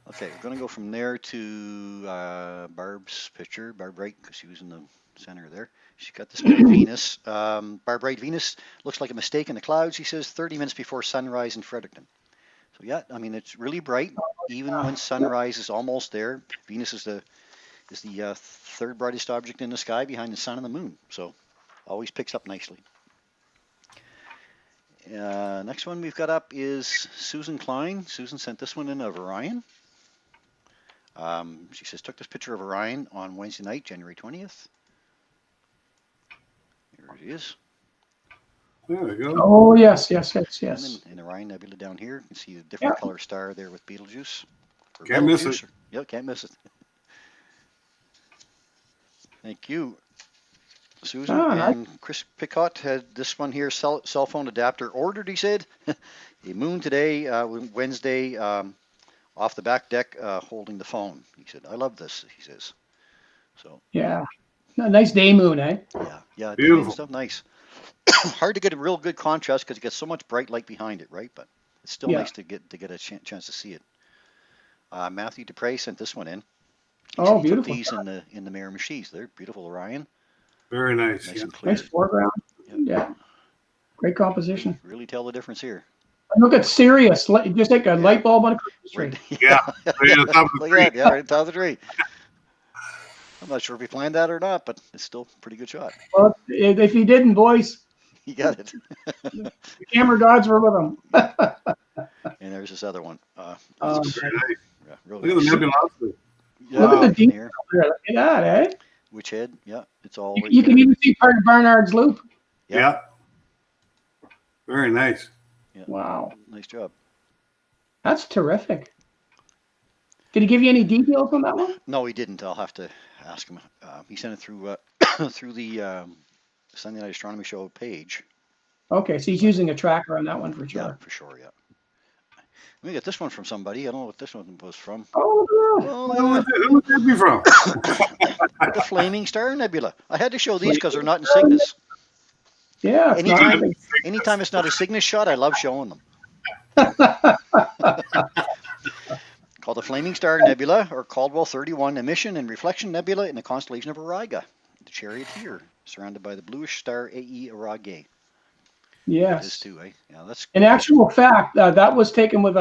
Okay, we're going to go from there to Barb's picture. Barb Wright, because she was in the center there. She got this Venus. Barb Wright, Venus looks like a mistake in the clouds, he says, 30 minutes before sunrise in Fredericton. So yeah, I mean, it's really bright. Even when sunrise is almost there, Venus is the third brightest object in the sky behind the sun and the moon. So always picks up nicely. Next one we've got up is Susan Klein. Susan sent this one in of Orion. She says, took this picture of Orion on Wednesday night, January 20th. Here it is. There we go. Oh, yes. And Orion Nebula down here. You can see the different color star there with Betelgeuse. Can't miss it. Yeah, can't miss it. Thank you, Susan. And Chris Picott had this one here, cell phone adapter ordered, he said. A moon today, Wednesday, off the back deck, holding the phone. He said, I love this, he says. So. Yeah. A nice day moon, eh? Yeah. Beautiful. Stuff, nice. Hard to get a real good contrast because it gets so much bright light behind it, right? But it's still nice to get a chance to see it. Matthew Dupre sent this one in. Oh, he beautiful. Took these in the Mirror-Machines. They're beautiful, Orion. Very nice. And clear. Nice foreground. Yep. Yeah. Great composition. Really tell the difference here. And look at Sirius. Just like a light bulb on a Christmas tree. Yeah. Right on top of the tree. Right on top of the tree. I'm not sure if he planned that or not, but it's still a pretty good shot. Well, if he didn't, boys, he got it. The camera gods were with him. And there's this other one. Very nice. Yeah, look at the Nebula. Look at the detail there. Look at that, eh? Which head? Yeah, it's all. You can even see part of Barnard's Loop. Yeah. Very nice. Yeah. Wow. Nice job. That's terrific. Did he give you any details on that one? No, he didn't. I'll have to ask him. He sent it through through the Sunday Night Astronomy Show page. Okay, so he's using a tracker on that one for Yeah, sure. for sure. Yeah. Let me get this one from somebody. I don't know what this one was from. Oh, good. Oh, look at Who would that be from? that. The Flaming Star Nebula. I had to show these because they're not in Cygnus. Yeah. It's Anytime it's not a Cygnus shot, I love showing them. Called the Flaming Star Nebula, or Caldwell 31 Emission and Reflection Nebula in the constellation of Auriga, the Charioteer, surrounded by the bluish star AE Aurigae. Yes. This too, eh? Yeah, that's. In actual fact, that was taken with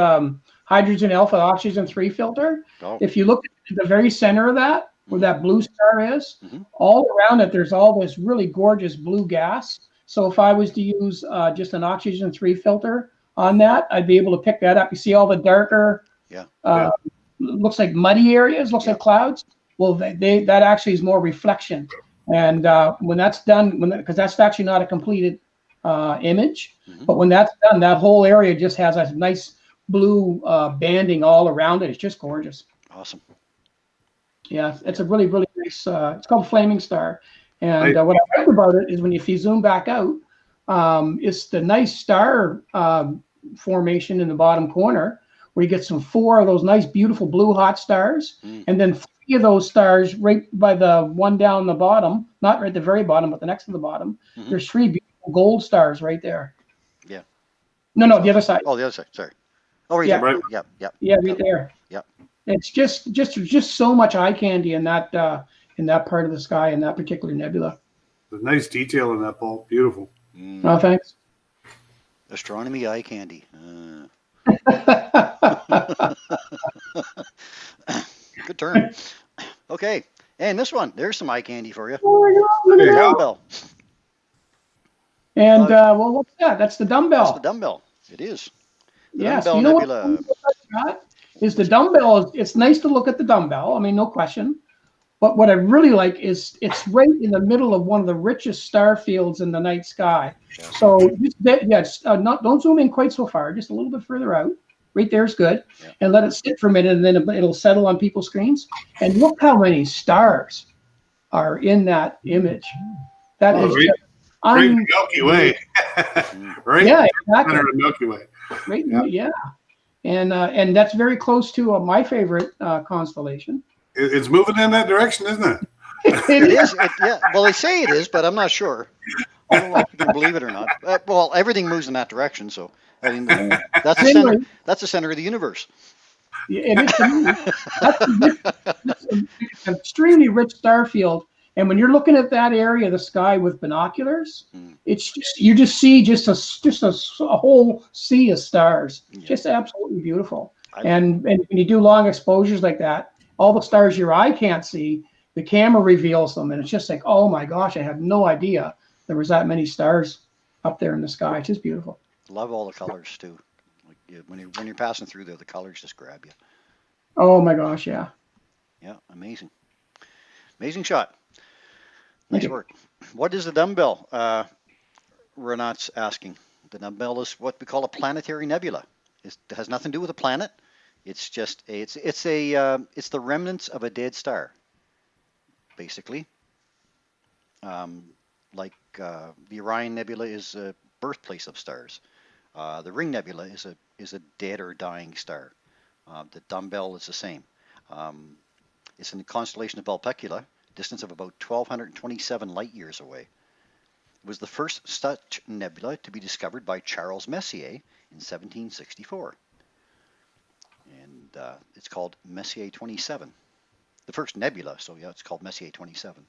hydrogen alpha oxygen 3 filter. Oh. If you look at the very center of that, where that blue star is, all around it, there's all this really gorgeous blue gas. So if I was to use just an oxygen 3 filter on that, I'd be able to pick that up. You see all the darker, looks like muddy areas, looks like clouds. Well, that actually is more reflection. And when that's done, because that's actually not a completed image, but when that's done, that whole area just has a nice blue banding all around it. It's just gorgeous. Awesome. Yeah, it's a really, really nice. It's called Flaming Star, and what I like about it is if you zoom back out, it's the nice star formation in the bottom corner where you get 4 of those nice, beautiful blue hot stars, and then 3 of those stars right by the one down the bottom, not right at the very bottom, but the next to the bottom. There's 3 beautiful gold stars right there. Yeah. No, the other side. Oh, the other side. Sorry. Oh, right Yeah. there. Right. Yep. Yep. Yeah, right there. Yep. It's just so much eye candy in that part of the sky in that particular nebula. There's nice detail in that ball. Beautiful. Oh, thanks. Astronomy eye candy. Good term. Okay. And this one, there's some eye candy for you. Oh my God, look at The that. dumbbell. And well, what's that? That's the dumbbell. That's the dumbbell. It is. The Yes. dumbbell You know nebula. what is the dumbbell? It's nice to look at the dumbbell. I mean, no question. But what I really like is it's right in the middle of one of the richest star fields in the night sky. Yeah. So don't zoom in quite so far. Just a little bit further out. Right there is good. Yeah. And let it sit for a minute, and then it'll settle on people's screens. And look how many stars are in that image. That is Right, just right in the Milky Way. Right? Yeah, exactly. Center of the Milky Way. Right. Yeah. And that's very close to my favorite constellation. It's moving in that direction, isn't it? It is. Yeah. Well, they say it is, but I'm not sure. I don't know if you can believe it or not. Well, everything moves in that direction, so I mean, that's the center. That's the center of the universe. Yeah, it is. That's an extremely rich star field, and when you're looking at that area of the sky with binoculars, it's just you just see just a whole sea of stars. Yeah. Just absolutely beautiful. And when you do long exposures like that, all the stars your eye can't see, the camera reveals them, and it's just like, oh my gosh, I had no idea there was that many stars up there in the sky. It's just beautiful. Love all the colors too. Like when you're passing through there, the colors just grab you. Oh my gosh, yeah. Yeah, amazing. Amazing shot. Nice work. What is the dumbbell? Renat's asking. The dumbbell is what we call a planetary nebula. It has nothing to do with a planet. It's just it's the remnants of a dead star, basically. Like the Orion Nebula is a birthplace of stars. The Ring Nebula is a dead or dying star. The dumbbell is the same. It's in the constellation of Vulpecula, distance of about 1,227 light years away. It was the first such nebula to be discovered by Charles Messier in 1764. And it's called Messier 27. The first nebula, so yeah, it's called Messier 27.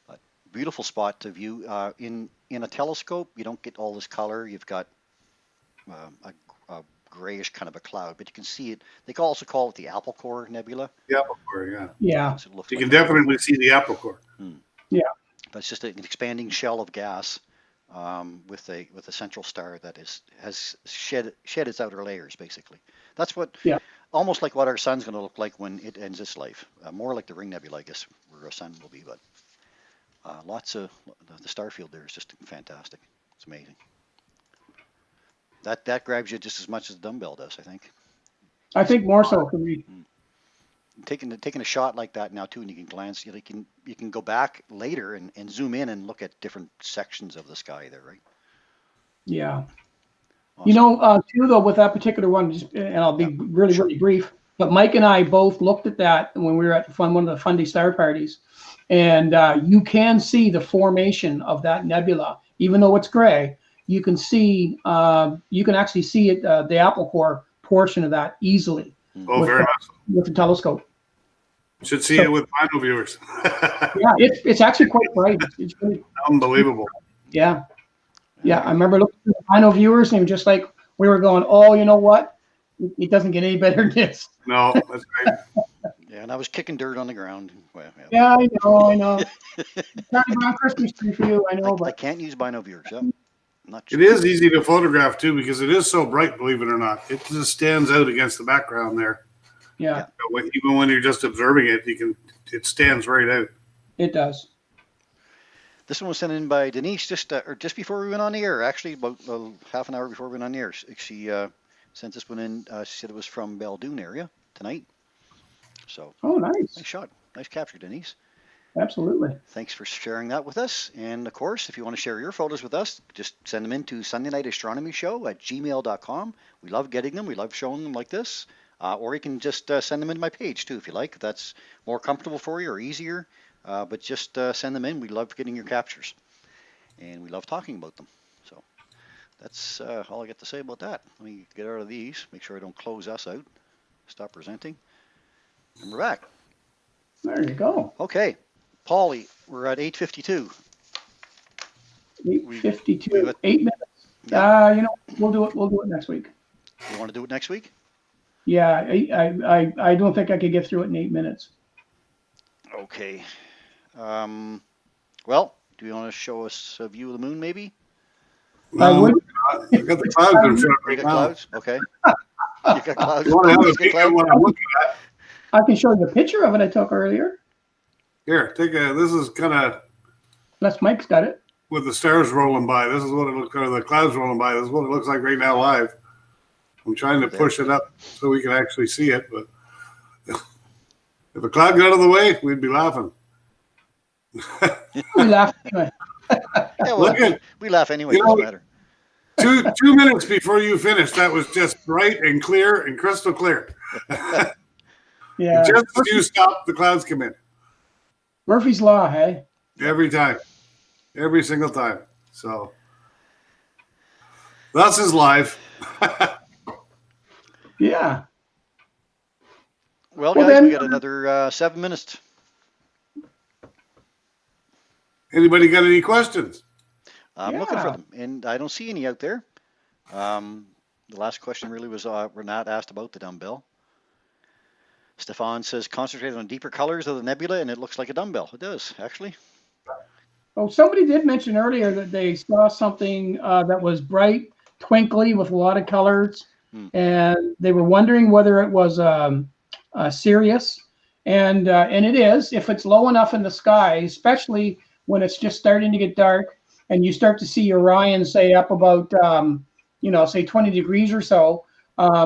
But beautiful spot to view. In a telescope, you don't get all this color. You've got a grayish kind of a cloud, but you can see it. They also call it the apple core nebula. The apple core, yeah. Yeah. So it looks You like can definitely see the apple core. Yeah. But it's just an expanding shell of gas with a central star that has shed its outer layers, basically. That's what, almost like what our sun's going to look like when it ends its life. More like the Ring Nebula, I guess, where our sun will be. But lots of the star field there is just fantastic. It's amazing. That grabs you just as much as the dumbbell does, I think. I think more so for me. Taking a shot like that now too, and you can glance. You can go back later and zoom in and look at different sections of the sky there, right? Yeah. Awesome. You know, too, though, with that particular one, and I'll be really brief, but Mike and I both looked at that when we were at one of the Fundy Star parties, and you can see the formation of that nebula, even though it's gray. You can see, you can actually see it, the apple core portion of that easily. Oh, very much with the telescope. Should see it with final viewers. Yeah, it's actually quite bright. It's really unbelievable. Yeah. Yeah, I remember looking at the final viewers and just like we were going, oh, you know what? It doesn't get any better than this. No, that's great. Yeah, and I was kicking dirt on the ground. Well, yeah, I know. Not even on Christmas tree for you, I know. I can't use bino viewers. Yeah. Not sure. It is easy to photograph too because it is so bright, believe it or not. It just stands out against the background there. Yeah. Even when you're just observing it, it stands right out. It does. This one was sent in by Denise just before we went on the air. Actually, about half an hour before we went on the air. She sent this one in. She said it was from Baldoon area tonight. So. Oh, nice. Nice shot. Nice capture, Denise. Absolutely. Thanks for sharing that with us. And of course, if you want to share your photos with us, just send them in to SundayNightAstronomyShow@gmail.com. We love getting them. We love showing them like this. Or you can just send them into my page too, if you like. If that's more comfortable for you or easier. But just send them in. We love getting your captures. And we love talking about them. So that's all I got to say about that. Let me get out of these. Make sure I don't close us out. Stop presenting. And we're back. There you go. Okay. Paulie, we're at 8:52. 8:52. 8 minutes. Yeah. You know, we'll do it. We'll do it next week. You want to do it next week? Yeah, I don't think I could get through it in 8 minutes. Okay. Well, do you want to show us a view of the moon, maybe? I would. You got the clouds in front right now. Clouds? Okay. You got clouds. You want to have a peek at what I'm looking at? I can show you a picture of it I took earlier. Here, this is kind of. Unless Mike's got it. With the stars rolling by. This is what it looks, or the clouds rolling by. This is what it looks like right now live. I'm trying to push it up so we can actually see it, but if a cloud got out of the way, we'd be laughing. We laugh anyway. Yeah, well, we laugh anyway. It doesn't matter. 2 minutes before you finished, that was just bright and clear and crystal clear. Yeah. Just as you stop, the clouds come in. Murphy's Law, hey? Every time. Every single time. So that's his live. Yeah. Well, guys, we got another 7 minutes. Anybody got any questions? I'm looking for them, and I don't see any out there. The last question really was Renat asked about the dumbbell. Stefan says, concentrate on deeper colors of the nebula, and it looks like a dumbbell. It does, actually. Oh, somebody did mention earlier that they saw something that was bright, twinkly with a lot of colors, and they were wondering whether it was Sirius, and it is. If it's low enough in the sky, especially when it's just starting to get dark, and you start to see Orion, say up about say 20 degrees or so.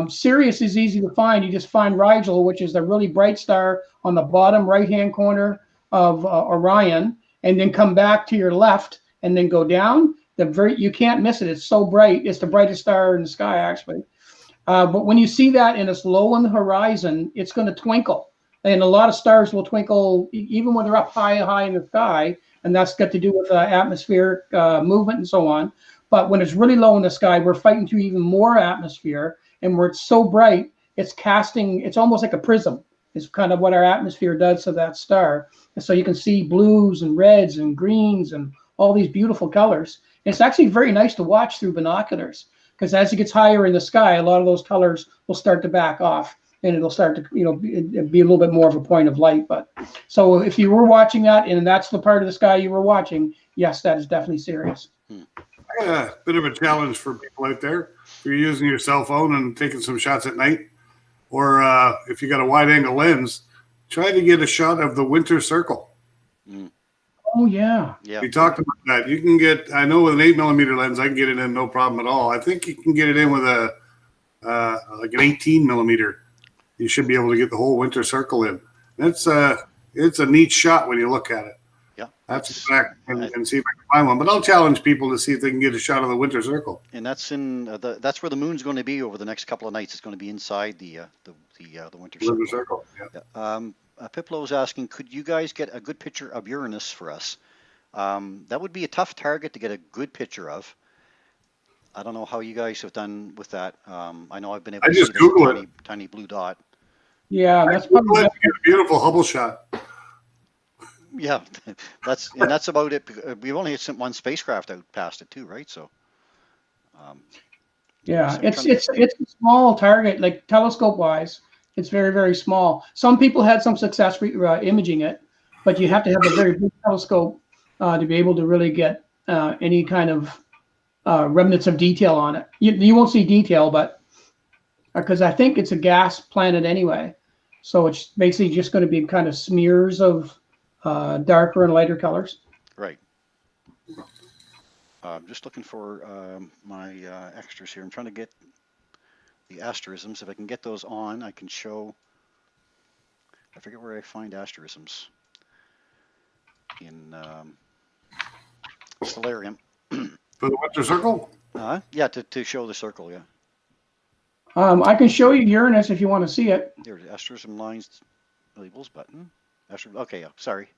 Sirius is easy to find. You just find Rigel, which is the really bright star on the bottom right-hand corner of Orion, and then come back to your left and then go down. You can't miss it. It's so bright. It's the brightest star in the sky, actually. But when you see that and it's low on the horizon, it's going to twinkle. And a lot of stars will twinkle even when they're up high in the sky, and that's got to do with atmospheric movement and so on. But when it's really low in the sky, we're fighting through even more atmosphere. And where it's so bright, it's almost like a prism. It's kind of what our atmosphere does to that star. And so you can see blues and reds and greens and all these beautiful colors. And it's actually very nice to watch through binoculars, because as it gets higher in the sky, a lot of those colors will start to back off, and it'll start to be a little bit more of a point of light. But so if you were watching that and that's the part of the sky you were watching, yes, that is definitely Sirius. Yeah, a bit of a challenge for people out there. If you're using your cell phone and taking some shots at night, or if you got a wide angle lens, try to get a shot of the winter circle. Oh, yeah. Yeah. We talked about that. You can get, I know with an 8mm lens, I can get it in no problem at all. I think you can get it in with a like an 18mm. You should be able to get the whole winter circle in. It's a neat shot when you look at it. Yeah. I have to go back and see if I can find one. But I'll challenge people to see if they can get a shot of the winter circle. And that's in that's where the moon's going to be over the next couple of nights. It's going to be inside the winter circle. Winter circle. Yeah. Piplo's asking, could you guys get a good picture of Uranus for us? That would be a tough target to get a good picture of. I don't know how you guys have done with that. I know I've been able to see just Google it as a tiny blue dot. Yeah, that's probably a beautiful Hubble shot. Yeah, that's about it. We've only sent one spacecraft out past it too, right? So. Yeah, it's a small target, like telescope wise. It's very, very small. Some people had some success imaging it, but you have to have a very big telescope to be able to really get any kind of remnants of detail on it. You won't see detail, but because I think it's a gas planet anyway, so it's basically just going to be kind of smears of darker and lighter colors. Right. I'm just looking for my extras here. I'm trying to get the asterisms. If I can get those on, I can show. I forget where I find asterisms in Stellarium. For the winter circle? Yeah, to show the circle. Yeah. I can show you Uranus if you want to see it. There's asterism lines, labels button. Okay, yeah, sorry.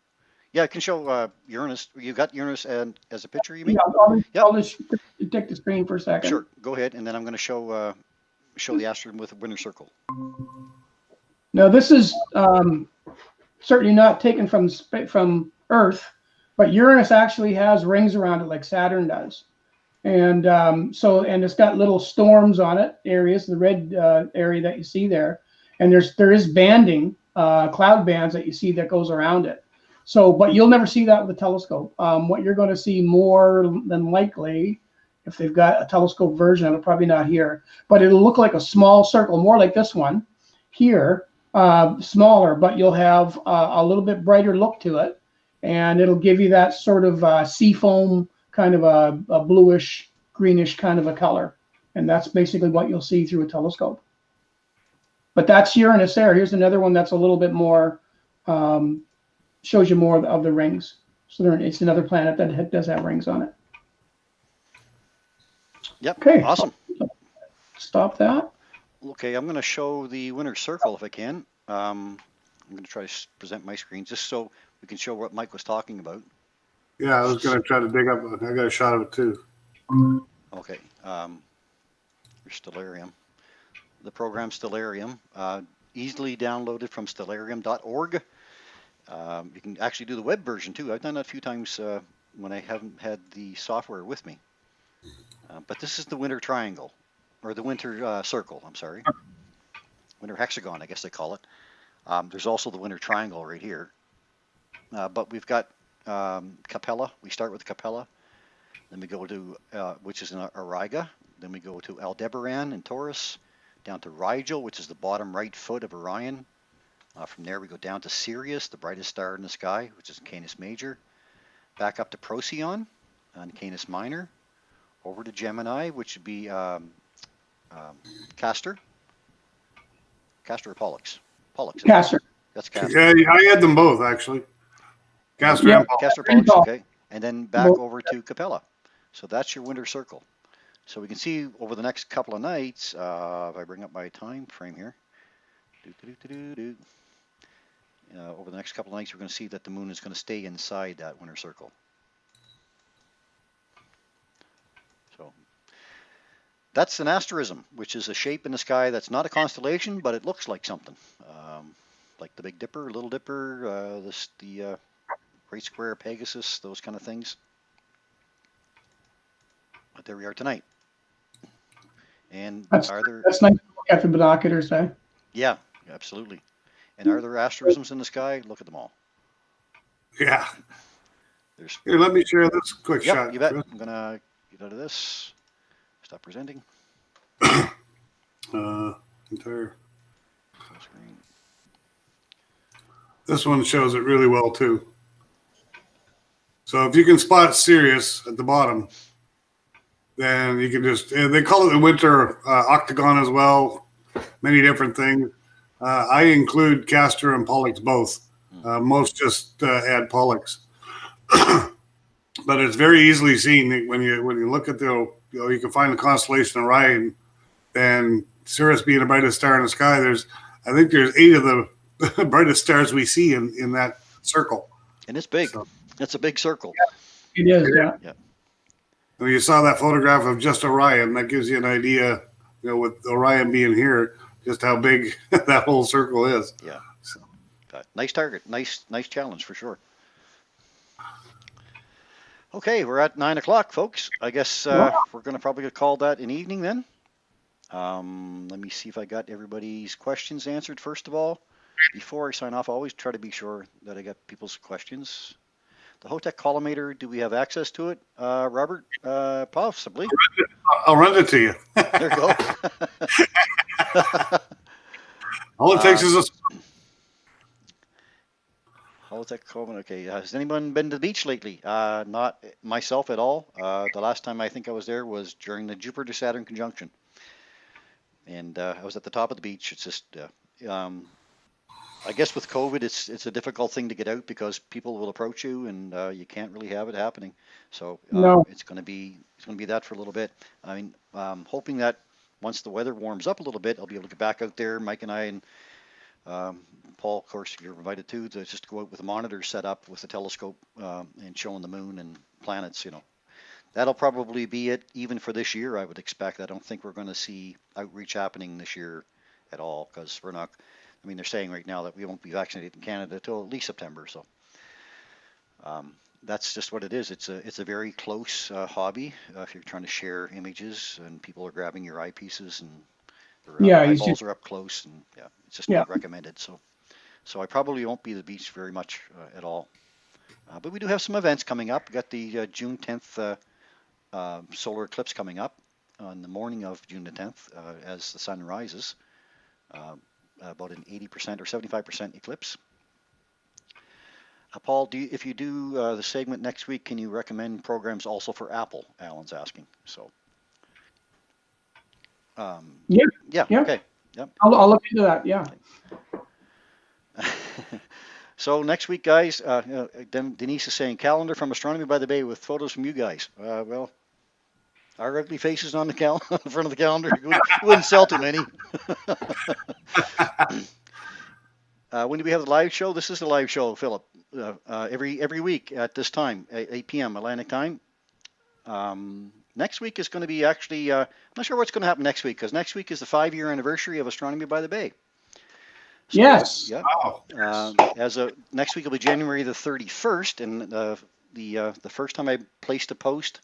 Yeah, I can show Uranus. You got Uranus and as a picture, you mean? Yeah, I'll just take the screen for a second. Sure, go ahead, and then I'm going to show the asteroid with a winter circle. Now, this is certainly not taken from Earth, but Uranus actually has rings around it like Saturn does. And and it's got little storms on it, areas, the red area that you see there. And there is banding, cloud bands that you see that goes around it. So, but you'll never see that with a telescope. What you're going to see more than likely, if they've got a telescope version of it, probably not here, but it'll look like a small circle, more like this one here, smaller, but you'll have a little bit brighter look to it. And it'll give you that sort of sea foam, kind of a bluish, greenish kind of a color. And that's basically what you'll see through a telescope. But that's Uranus there. Here's another one that's a little bit more, shows you more of the rings. So it's another planet that does have rings on it. Yep. Okay. Awesome. Stop that. Okay, I'm going to show the winter circle if I can. I'm going to try to present my screen just so we can show what Mike was talking about. Yeah, I was going to try to dig up. I got a shot of it too. Okay. Your Stellarium. The program Stellarium, easily downloaded from stellarium.org. You can actually do the web version too. I've done that a few times when I haven't had the software with me. But this is the winter triangle, or the winter circle, I'm sorry. Winter hexagon, I guess they call it. There's also the winter triangle right here. But we've got Capella. We start with Capella. Then we go to, which is in Auriga. Then we go to Aldebaran in Taurus. Down to Rigel, which is the bottom right foot of Orion. From there we go down to Sirius, the brightest star in the sky, which is Canis Major. Back up to Procyon and Canis Minor. Over to Gemini, which would be Castor. Castor or Pollux? Pollux. Castor. That's Castor. Yeah, I had them both actually. Castor and Pollux. Castor, Pollux, okay. And then back over to Capella. So that's your winter circle. So we can see over the next couple of nights, if I bring up my time frame here, over the next couple of nights, we're going to see that the moon is going to stay inside that winter circle. So that's an asterism, which is a shape in the sky that's not a constellation, but it looks like something. Like the Big Dipper, Little Dipper, the Great Square, Pegasus, those kind of things. But there we are tonight. And that's nice to look at the binoculars, eh? Yeah, absolutely. And are there asterisms in the sky? Look at them all. Yeah. Here, let me share this quick shot. You bet. I'm going to get out of this. Stop presenting. Entire. This one shows it really well too. So if you can spot Sirius at the bottom, then you can just, they call it the winter octagon as well, many different things. I include Castor and Pollux both. Most just add Pollux. But it's very easily seen when you look at you can find the constellation Orion, and Sirius being the brightest star in the sky, I think there's 8 of the brightest stars we see in that circle. And it's big. So, it's a big circle. It is, yeah. When you saw that photograph of just Orion, that gives you an idea, with Orion being here, just how big that whole circle is. Yeah. So. Nice target. Nice challenge for sure. Okay, we're at 9 o'clock, folks. I guess we're going to probably call that an evening then. Let me see if I got everybody's questions answered first of all. Before I sign off, I always try to be sure that I got people's questions. The Hotech Collimator, do we have access to it, Robert? Possibly. I'll run it to you. There you go. All it takes is a... Hotech Collimator. Okay, has anyone been to the beach lately? Not myself at all. The last time I think I was there was during the Jupiter-Saturn conjunction. And I was at the top of the beach. It's just... I guess with COVID, it's a difficult thing to get out because people will approach you and you can't really have it happening. So it's going to be that for a little bit. I mean, hoping that once the weather warms up a little bit, I'll be able to get back out there. Mike and I and Paul, of course, you're invited too, to just go out with a monitor set up with a telescope and showing the moon and planets. That'll probably be it even for this year. I would expect. I don't think we're going to see outreach happening this year at all because we're not. I mean, they're saying right now that we won't be vaccinated in Canada till at least September. So that's just what it is. It's a very close hobby. If you're trying to share images and people are grabbing your eyepieces and their eyeballs are up close, and it's just not recommended. So I probably won't be at the beach very much at all. But we do have some events coming up. We got the June 10th solar eclipse coming up on the morning of June the 10th as the sun rises. About an 80% or 75% eclipse. Paul, if you do the segment next week, can you recommend programs also for Apple? Alan's asking. So. Yeah. Okay. Yep. I'll look into that. Yeah. So next week, guys, Denise is saying calendar from Astronomy by the Bay with photos from you guys. Well, our ugly faces on the in front of the calendar. Wouldn't sell too many. When do we have the live show? This is the live show, Philip. Every week at this time, 8 p.m. Atlantic time. Next week is going to be actually. I'm not sure what's going to happen next week because next week is the 5-year anniversary of Astronomy by the Bay. So, yes. Yeah. Wow. Next week will be January the 31st, and the first time I placed a post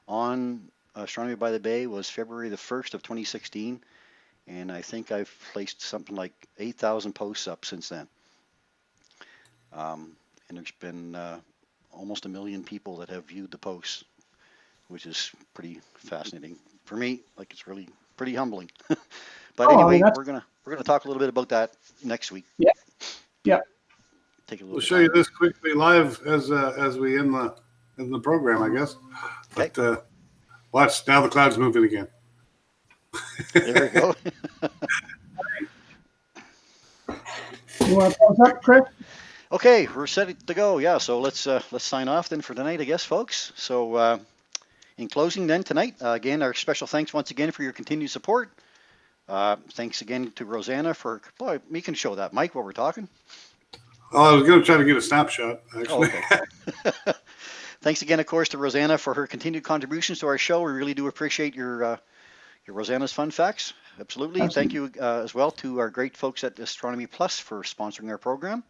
on Astronomy by the Bay was February the 1st of 2016, and I think I've placed something like 8,000 posts up since then. And there's been almost 1 million people that have viewed the posts, which is pretty fascinating for me. Like it's really pretty humbling. But anyway, we're gonna talk a little bit about that next week. Yeah. Take a little. We'll show you this quickly live as we end the program, I guess. Okay. But watch, now the cloud's moving again. There we go. You want to close up, Chris? Okay, we're set to go. Yeah, so let's sign off then for tonight, I guess, folks. So in closing then tonight, again, our special thanks once again for your continued support. Thanks again to Rosanna for, boy, we can show that, Mike, while we're talking. Oh, I was going to try to get a snapshot, actually. Oh, okay. Thanks again, of course, to Rosanna for her continued contributions to our show. We really do appreciate your Rosanna's Fun Facts. Absolutely. Thank you as well to our great folks at Astronomy Plus for sponsoring our program.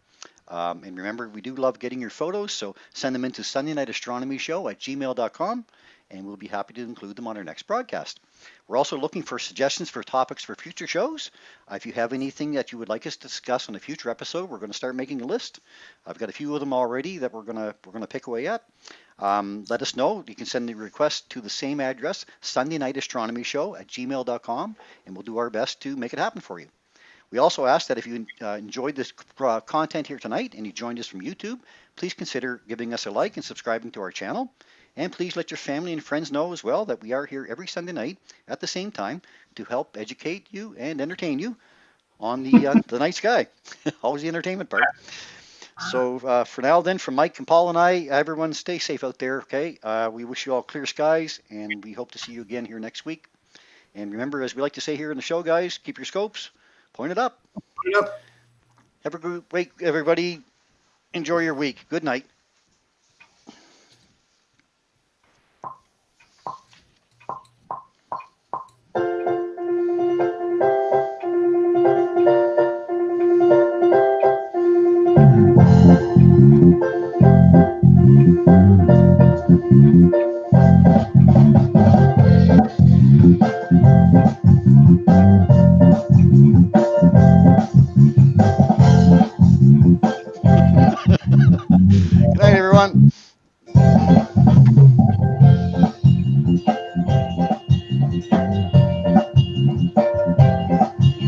And remember, we do love getting your photos, so send them into SundayNightAstronomyShow@gmail.com, and we'll be happy to include them on our next broadcast. We're also looking for suggestions for topics for future shows. If you have anything that you would like us to discuss on a future episode, we're going to start making a list. I've got a few of them already that we're going to pick away at. Let us know. You can send the request to the same address, SundayNightAstronomyShow@gmail.com, and we'll do our best to make it happen for you. We also ask that if you enjoyed this content here tonight and you joined us from YouTube, please consider giving us a like and subscribing to our channel. And please let your family and friends know as well that we are here every Sunday night at the same time to help educate you and entertain you on the night sky. Always the entertainment part. So for now then, from Mike and Paul and I, everyone stay safe out there, okay? We wish you all clear skies, and we hope to see you again here next week. And remember, as we like to say here in the show, guys, keep your scopes pointed up. Yep. Have a good week, everybody. Enjoy your week. Good night.